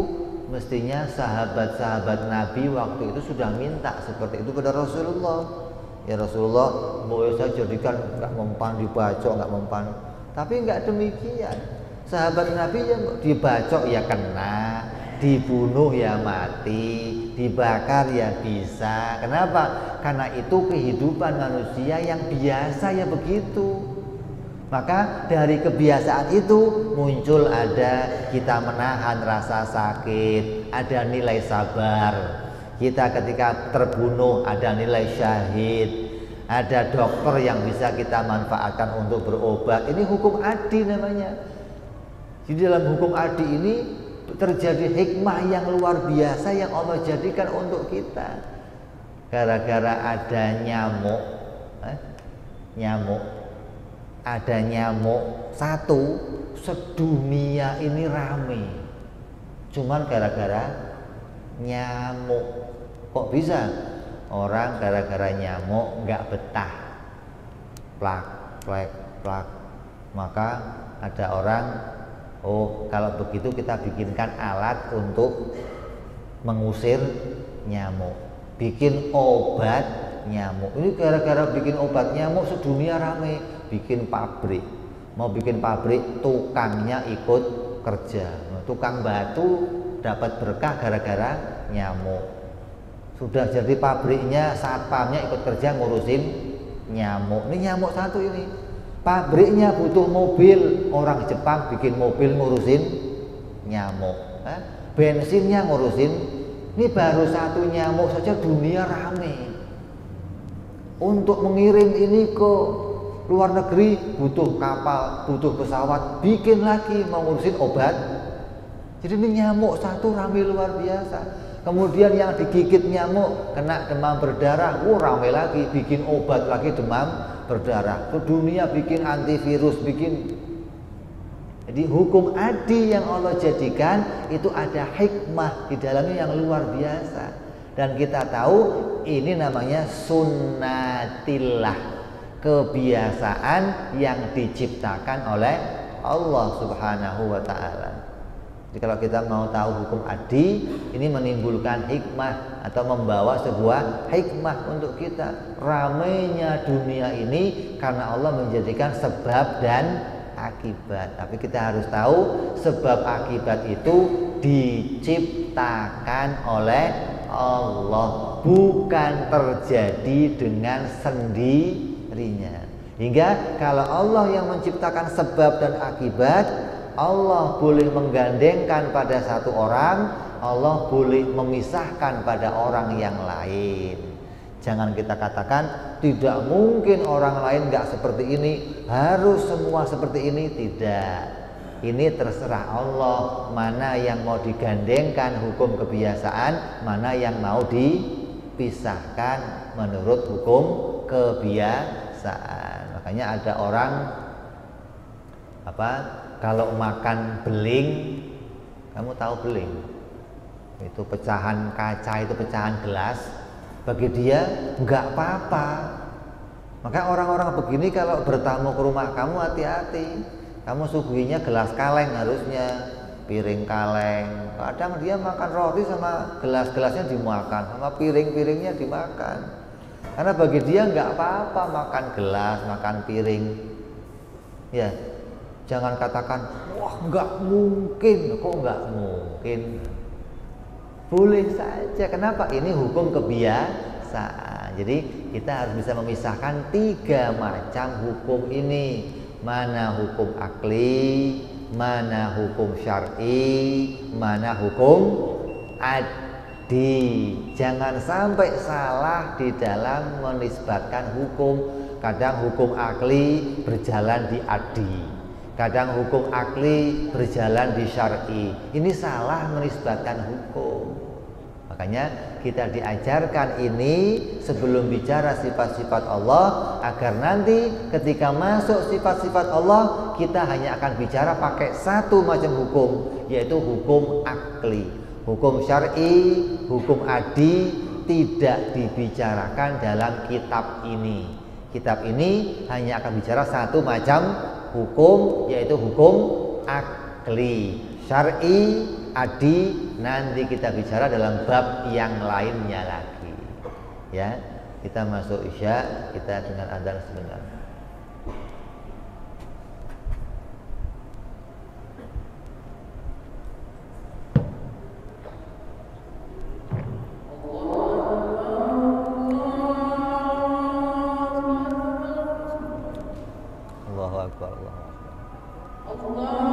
mestinya sahabat-sahabat Nabi waktu itu sudah minta seperti itu pada Rasulullah. Ya Rasulullah, mau saya jadikan nggak mempan dibacok, nggak mempan. Tapi nggak demikian. Sahabat Nabi yang dibacok ya kena, dibunuh ya mati, dibakar ya bisa. Kenapa? Karena itu kehidupan manusia yang biasa ya begitu. Maka dari kebiasaan itu muncul ada kita menahan rasa sakit, ada nilai sabar. Kita ketika terbunuh ada nilai syahid, ada dokter yang bisa kita manfaatkan untuk berobat. Ini hukum adi namanya. Jadi dalam hukum adi ini terjadi hikmah yang luar biasa yang Allah jadikan untuk kita. Gara-gara ada nyamuk satu, sedunia ini rame. Cuman gara-gara nyamuk. Kok bisa? Orang gara-gara nyamuk nggak betah, plak. Maka ada orang, oh kalau begitu kita bikinkan alat untuk mengusir nyamuk, bikin obat nyamuk. Ini gara-gara bikin obat nyamuk sedunia rame, bikin pabrik. Mau bikin pabrik, tukangnya ikut kerja. Tukang batu dapat berkah gara-gara nyamuk. Sudah jadi pabriknya, satpamnya ikut kerja ngurusin nyamuk. Ini nyamuk satu ini. Pabriknya butuh mobil, orang Jepang bikin mobil ngurusin nyamuk. Bensinnya ngurusin. Ini baru satu nyamuk saja dunia rame. Untuk mengirim ini ke luar negeri butuh kapal, butuh pesawat, bikin lagi mau ngurusin obat. Jadi ini nyamuk satu rame luar biasa. Kemudian yang digigit nyamuk kena demam berdarah, rame lagi, bikin obat lagi demam berdarah. Ke dunia bikin antivirus, bikin. Jadi hukum adi yang Allah jadikan itu ada hikmah di dalamnya yang luar biasa. Dan kita tahu ini namanya sunnatillah, kebiasaan yang diciptakan oleh Allah Subhanahu wa ta'ala. Jadi kalau kita mau tahu hukum adi, ini menimbulkan hikmah atau membawa sebuah hikmah untuk kita. Ramainya dunia ini karena Allah menjadikan sebab dan akibat. Tapi kita harus tahu sebab akibat itu diciptakan oleh Allah, bukan terjadi dengan sendirinya. Hingga kalau Allah yang menciptakan sebab dan akibat, Allah boleh menggandengkan pada satu orang, Allah boleh memisahkan pada orang yang lain. Jangan kita katakan tidak mungkin orang lain nggak seperti ini, harus semua seperti ini. Tidak. Ini terserah Allah mana yang mau digandengkan hukum kebiasaan, mana yang mau dipisahkan menurut hukum kebiasaan. Makanya ada orang kalau makan beling, kamu tahu beling? Itu pecahan kaca, itu pecahan gelas. Bagi dia nggak apa-apa. Maka orang-orang begini kalau bertamu ke rumah kamu, hati-hati. Kamu suguhinya gelas kaleng harusnya, piring kaleng. Kadang dia makan roti sama gelas-gelasnya dimakan, sama piring-piringnya dimakan. Karena bagi dia nggak apa-apa makan gelas, makan piring. Ya, jangan katakan, wah nggak mungkin. Kok nggak mungkin? Boleh saja. Kenapa? Ini hukum kebiasaan. Jadi kita harus bisa memisahkan 3 macam hukum ini. Mana hukum akli, mana hukum syar'i, mana hukum adi. Jangan sampai salah di dalam menisbatkan hukum. Kadang hukum akli berjalan di adi, kadang hukum akli berjalan di syar'i. Ini salah menisbatkan hukum. Makanya kita diajarkan ini sebelum bicara sifat-sifat Allah, agar nanti ketika masuk sifat-sifat Allah kita hanya akan bicara pakai 1 macam hukum, yaitu hukum akli. Hukum syar'i, hukum adi tidak dibicarakan dalam kitab ini. Kitab ini hanya akan bicara 1 macam hukum, yaitu hukum akli. Syar'i, adi nanti kita bicara dalam bab yang lainnya lagi. Ya, kita masuk Isya, kita dengar adzan sebentar. Allahu Akbar, Allahu Akbar.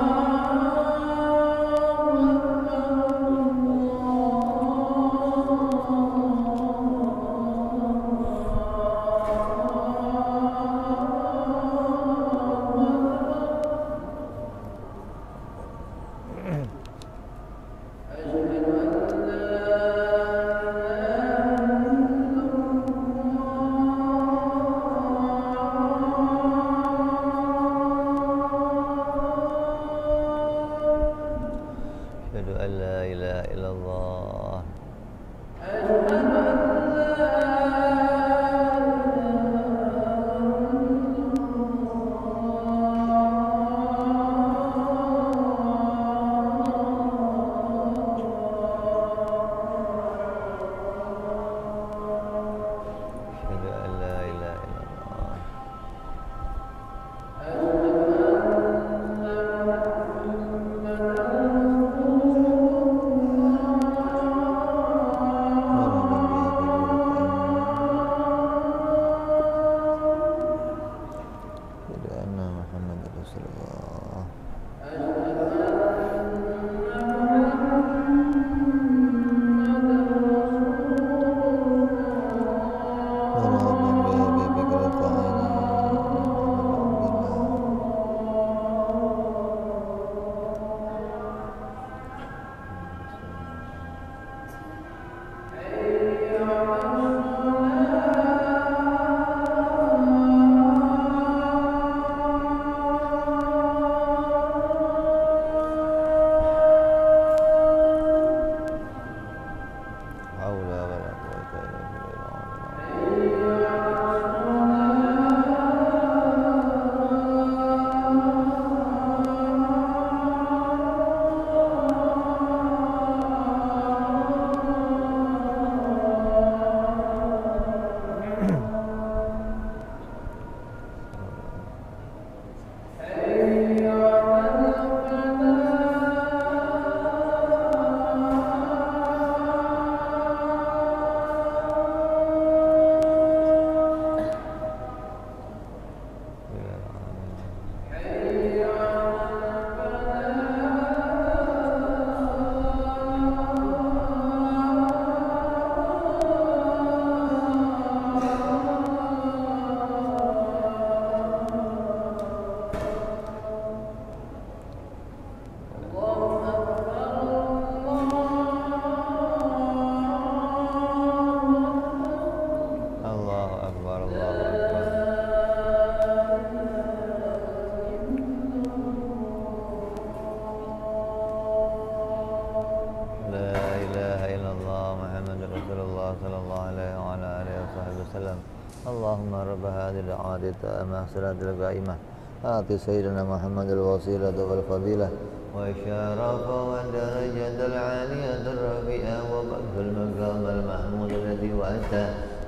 اللهم رب هذه الدعوات التامة صلاة القائمة آت سيدنا محمد الوسيلة والفضيلة والشرف والدرجة العالية الرفيعة وبعث المقام المحمود الذي وأنت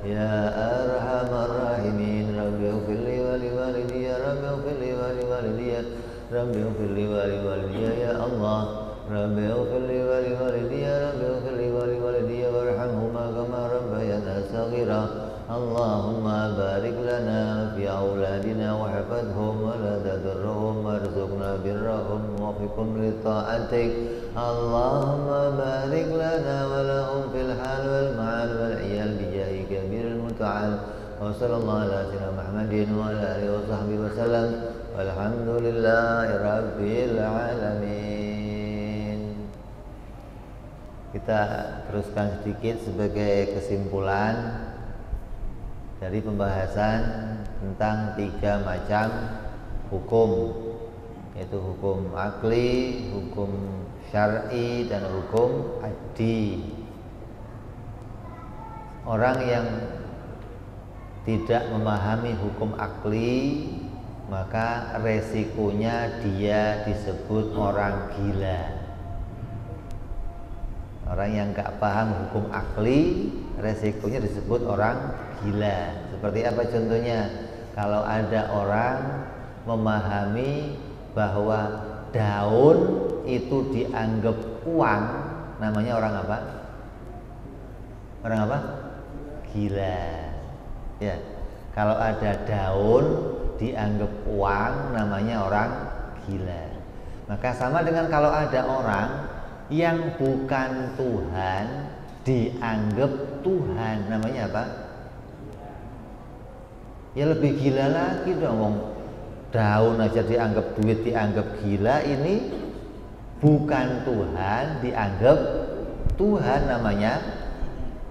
يا أرحم الراحمين. رب اغفر لي ولوالدي رب اغفر لي ولوالدي رب اغفر لي ولوالدي يا الله. رب اغفر لي ولوالدي رب اغفر لي ولوالدي وارحمهما كما ربيانا صغيرا. اللهم بارك لنا في أولادنا واحفظهم ولا تضرهم وارزقنا برهم ووفقهم لطاعتك. اللهم بارك لنا ولهم في الحال والمعال والعيال بجاه كبير المتعال. وصلى الله على سيدنا محمد وعلى آله وصحبه وسلم والحمد لله رب العالمين. Kita teruskan sedikit sebagai kesimpulan dari pembahasan tentang 3 macam hukum, yaitu hukum akli, hukum syar'i, dan hukum addi. Orang yang tidak memahami hukum akli, maka resikonya dia disebut orang gila. Orang yang gak paham hukum akli, resikonya disebut orang gila. Seperti apa contohnya? Kalau ada orang memahami bahwa daun itu dianggap uang, namanya orang apa? Orang apa? Gila. Ya. Kalau ada daun dianggap uang, namanya orang gila. Maka sama dengan kalau ada orang yang bukan Tuhan dianggap Tuhan, namanya apa? Ya lebih gila lagi dong. Daun aja dianggap duit, dianggap gila, ini bukan Tuhan dianggap Tuhan, namanya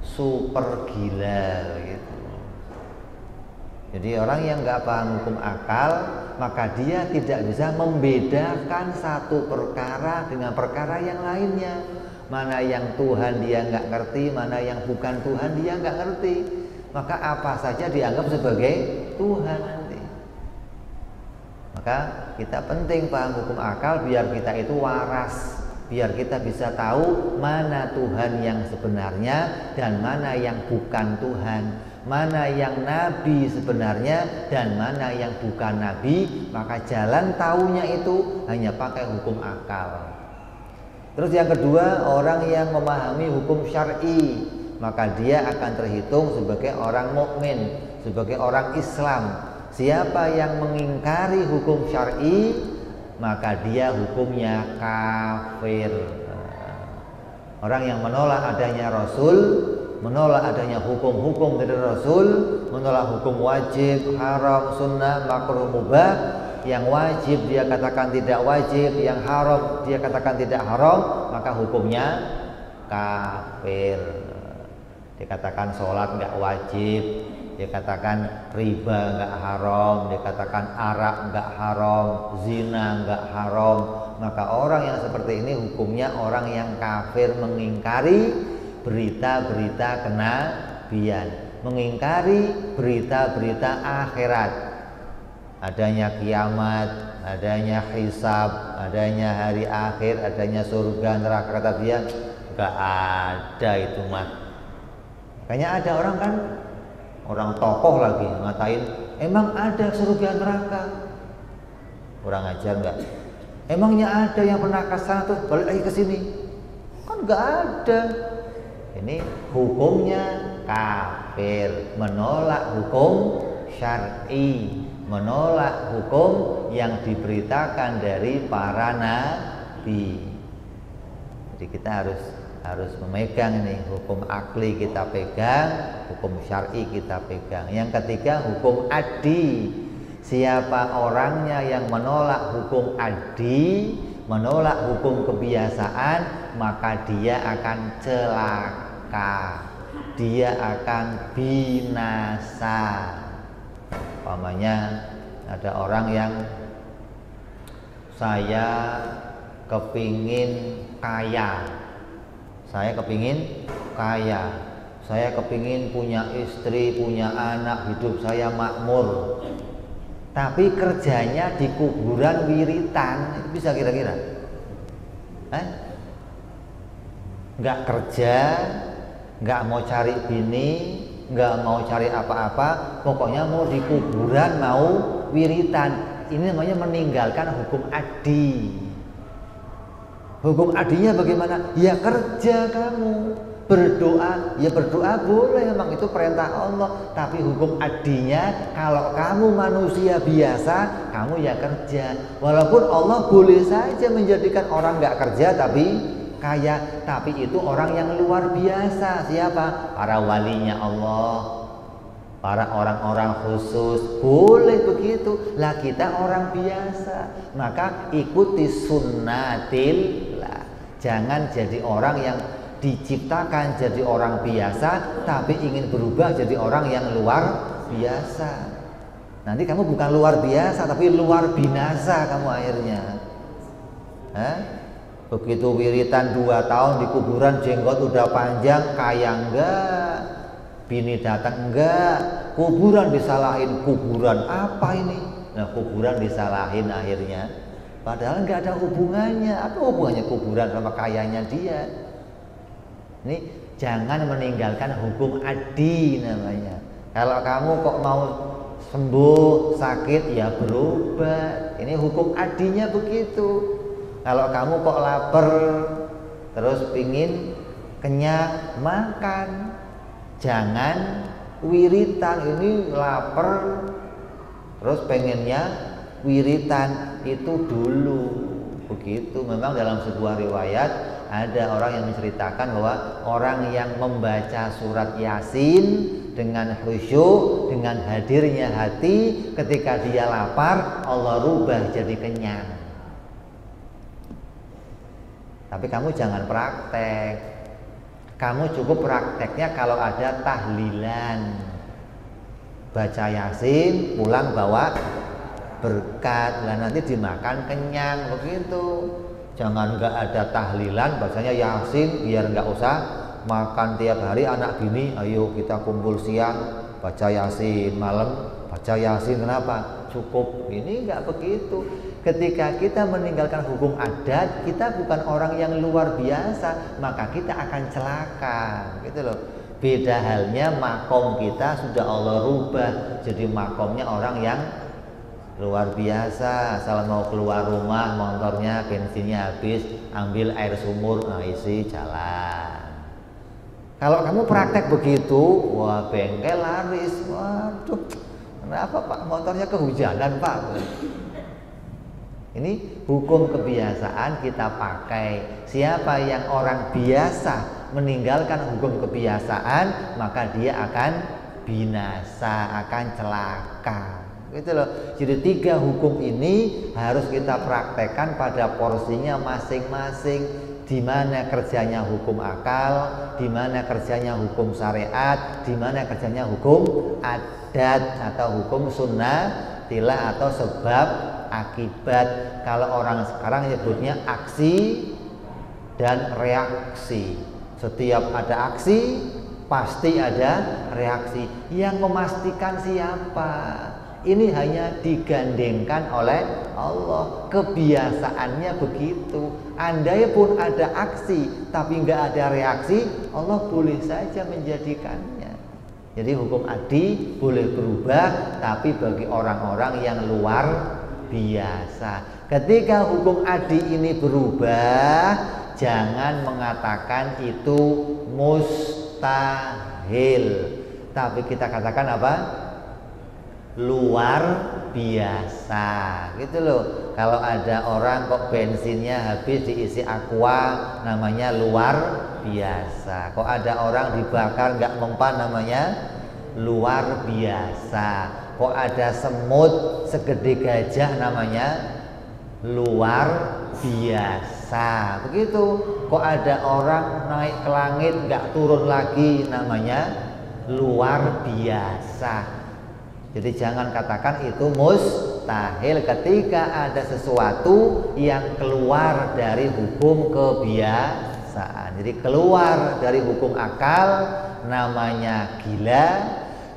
super gila gitu. Jadi orang yang nggak paham hukum akal, maka dia tidak bisa membedakan satu perkara dengan perkara yang lainnya. Mana yang Tuhan dia nggak ngerti, mana yang bukan Tuhan dia nggak ngerti. Maka apa saja dianggap sebagai Tuhan nanti. Maka kita penting paham hukum akal biar kita itu waras, biar kita bisa tahu mana Tuhan yang sebenarnya dan mana yang bukan Tuhan, mana yang nabi sebenarnya dan mana yang bukan nabi. Maka jalan taunya itu hanya pakai hukum akal. Terus yang kedua, orang yang memahami hukum syar'i, maka dia akan terhitung sebagai orang mukmin, sebagai orang Islam. Siapa yang mengingkari hukum syar'i, maka dia hukumnya kafir. Orang yang menolak adanya Rasul, menolak adanya hukum-hukum dari Rasul, menolak hukum wajib, haram, sunnah, makruh, mubah. Yang wajib dia katakan tidak wajib, yang haram dia katakan tidak haram, maka hukumnya kafir. Dia katakan sholat nggak wajib, dia katakan riba nggak haram, dia katakan arak nggak haram, zina nggak haram. Maka orang yang seperti ini hukumnya orang yang kafir, mengingkari berita-berita kenabian, mengingkari berita-berita akhirat, adanya kiamat, adanya hisab, adanya hari akhir, adanya surga neraka. Kata dia nggak ada itu mah. Makanya ada orang kan, orang tokoh lagi ngatain emang ada surga neraka. Kurang ajar nggak? Emangnya ada yang pernah ke sana terus balik lagi ke sini? Kan nggak ada. Ini hukumnya kafir, menolak hukum syar'i, menolak hukum yang diberitakan dari para nabi. Jadi kita harus memegang ini hukum akli, kita pegang hukum syar'i, kita pegang. Yang ketiga, hukum addi. Siapa orangnya yang menolak hukum addi, menolak hukum kebiasaan, maka dia akan celaka, dia akan binasa. Umpamanya ada orang yang saya kepingin kaya, Saya kepingin punya istri, punya anak, hidup saya makmur. Tapi kerjanya di kuburan wiritan, bisa kira-kira? Nggak kerja, nggak mau cari bini, nggak mau cari apa-apa, pokoknya mau di kuburan, mau wiritan. Ini namanya meninggalkan hukum adi. Hukum adinya bagaimana? Ya kerja kamu. Berdoa, ya berdoa boleh, memang itu perintah Allah. Tapi hukum adinya, kalau kamu manusia biasa, kamu ya kerja. Walaupun Allah boleh saja menjadikan orang nggak kerja tapi kaya, tapi itu orang yang luar biasa. Siapa? Para walinya Allah, para orang-orang khusus, boleh begitu. Lah kita orang biasa, maka ikuti sunnatillah. Jangan jadi orang yang diciptakan jadi orang biasa tapi ingin berubah jadi orang yang luar biasa. Nanti kamu bukan luar biasa tapi luar binasa kamu akhirnya. Begitu wiritan 2 tahun di kuburan, jenggot udah panjang, kaya enggak, bini datang enggak, kuburan disalahin. Kuburan apa ini? Nah, kuburan disalahin akhirnya, padahal enggak ada hubungannya. Apa hubungannya kuburan sama kayanya dia? Ini jangan meninggalkan hukum adi namanya. Kalau kamu kok mau sembuh sakit, ya berobat. Ini hukum adinya begitu. Kalau kamu kok lapar terus pingin kenyang, makan. Jangan wiritan. Ini lapar terus pengennya wiritan, itu dulu. Begitu. Memang dalam sebuah riwayat ada orang yang menceritakan bahwa orang yang membaca surat Yasin dengan khusyuk, dengan hadirnya hati, ketika dia lapar, Allah rubah jadi kenyang. Tapi kamu jangan praktek. Kamu cukup prakteknya kalau ada tahlilan, baca Yasin, pulang bawa berkat, lah nanti dimakan kenyang, begitu. Jangan nggak ada tahlilan, bacanya Yasin, biar nggak usah makan tiap hari. Anak bini, ayo kita kumpul siang baca Yasin, malam baca Yasin. Kenapa? Cukup. Ini nggak begitu. Ketika kita meninggalkan hukum adat, kita bukan orang yang luar biasa, maka kita akan celaka, gitu loh. Beda halnya makom kita sudah Allah rubah jadi makomnya orang yang luar biasa. Asal mau keluar rumah, motornya bensinnya habis, ambil air sumur, isi jalan. Kalau kamu praktek begitu, wah bengkel laris. Waduh, kenapa Pak motornya kehujanan Pak? Ini hukum kebiasaan kita pakai. Siapa yang orang biasa meninggalkan hukum kebiasaan, maka dia akan binasa, akan celaka. Gitu loh. Jadi 3 hukum ini harus kita praktekkan pada porsinya masing-masing. Di mana kerjanya hukum akal, di mana kerjanya hukum syariat, di mana kerjanya hukum adat atau hukum sunnatilah atau sebab akibat. Kalau orang sekarang nyebutnya aksi dan reaksi. Setiap ada aksi pasti ada reaksi. Yang memastikan siapa? Ini hanya digandengkan oleh Allah. Kebiasaannya begitu. Andai pun ada aksi tapi nggak ada reaksi, Allah boleh saja menjadikannya. Jadi hukum adi boleh berubah, tapi bagi orang-orang yang luar biasa. Ketika hukum adi ini berubah, jangan mengatakan itu mustahil, tapi kita katakan apa? Luar biasa, gitu loh. Kalau ada orang kok bensinnya habis diisi aqua, namanya luar biasa. Kok ada orang dibakar nggak mempan, namanya luar biasa. Kok ada semut segede gajah, namanya luar biasa. Begitu. Kok ada orang naik ke langit nggak turun lagi, namanya luar biasa. Jadi jangan katakan itu mustahil ketika ada sesuatu yang keluar dari hukum kebiasaan. Jadi keluar dari hukum akal, namanya gila,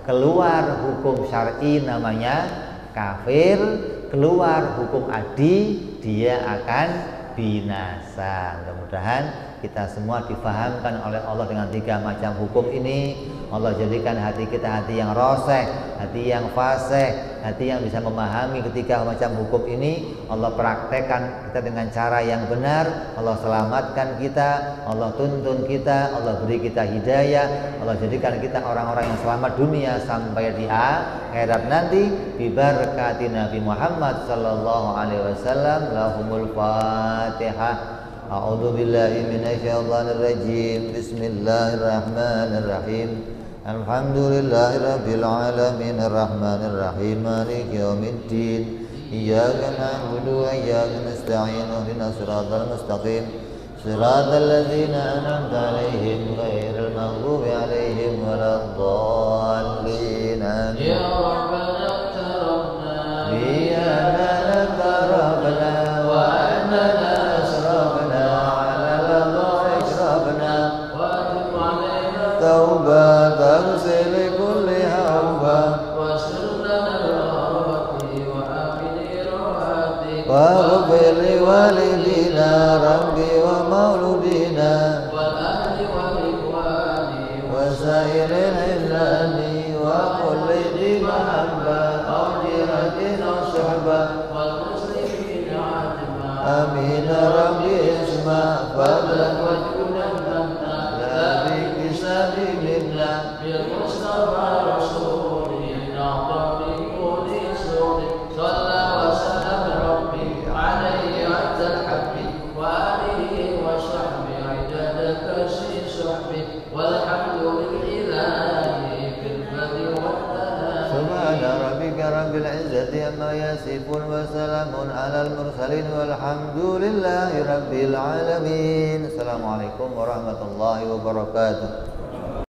keluar hukum syar'i namanya kafir, keluar hukum adi dia akan binasa. Mudah-mudahan kita semua difahamkan oleh Allah dengan 3 macam hukum ini. Allah jadikan hati kita hati yang roseh, hati yang fasih, hati yang bisa memahami ketiga macam hukum ini. Allah praktekkan kita dengan cara yang benar. Allah selamatkan kita, Allah tuntun kita, Allah beri kita hidayah. Allah jadikan kita orang-orang yang selamat dunia sampai di akhirat nanti. Bibarakati Nabi Muhammad sallallahu alaihi wasallam. Lahumul Fatihah. A'udzu billahi minasyaitonir rajim. Bismillahirrahmanirrahim. Alhamdulillahirabbil alamin arrahmanir rahim maliki yaumiddin. Iyyaka na'budu wa iyyaka nasta'in ihdinas siratal mustaqim. Siratal ladzina an'amta 'alaihim ghairil maghdubi 'alaihim waladdallin. Ya rabbana tarabna biyana tarabna wa annana توبة تغسل كل هوبة واغفر لنا الغربة وآمن رواتي واغفر لوالدينا ربي ومولودينا والأهل والإخوان وسائر الإنسان وكل ذي محبة أو جيرة أو صحبة والمسلمين عاتبا آمين ربي اسمع فضلا وجودا بالمصطفى رسوله نعطى بكل سوء صلى وسلم ربي عليه عز الحق وآله وصحبه عدد كرسي صحبه والحمد لله في البر والثناء. سبحان ربك رب العزة عما يصفون وسلام على المرسلين والحمد لله رب العالمين. السلام عليكم warahmatullahi wabarakatuh.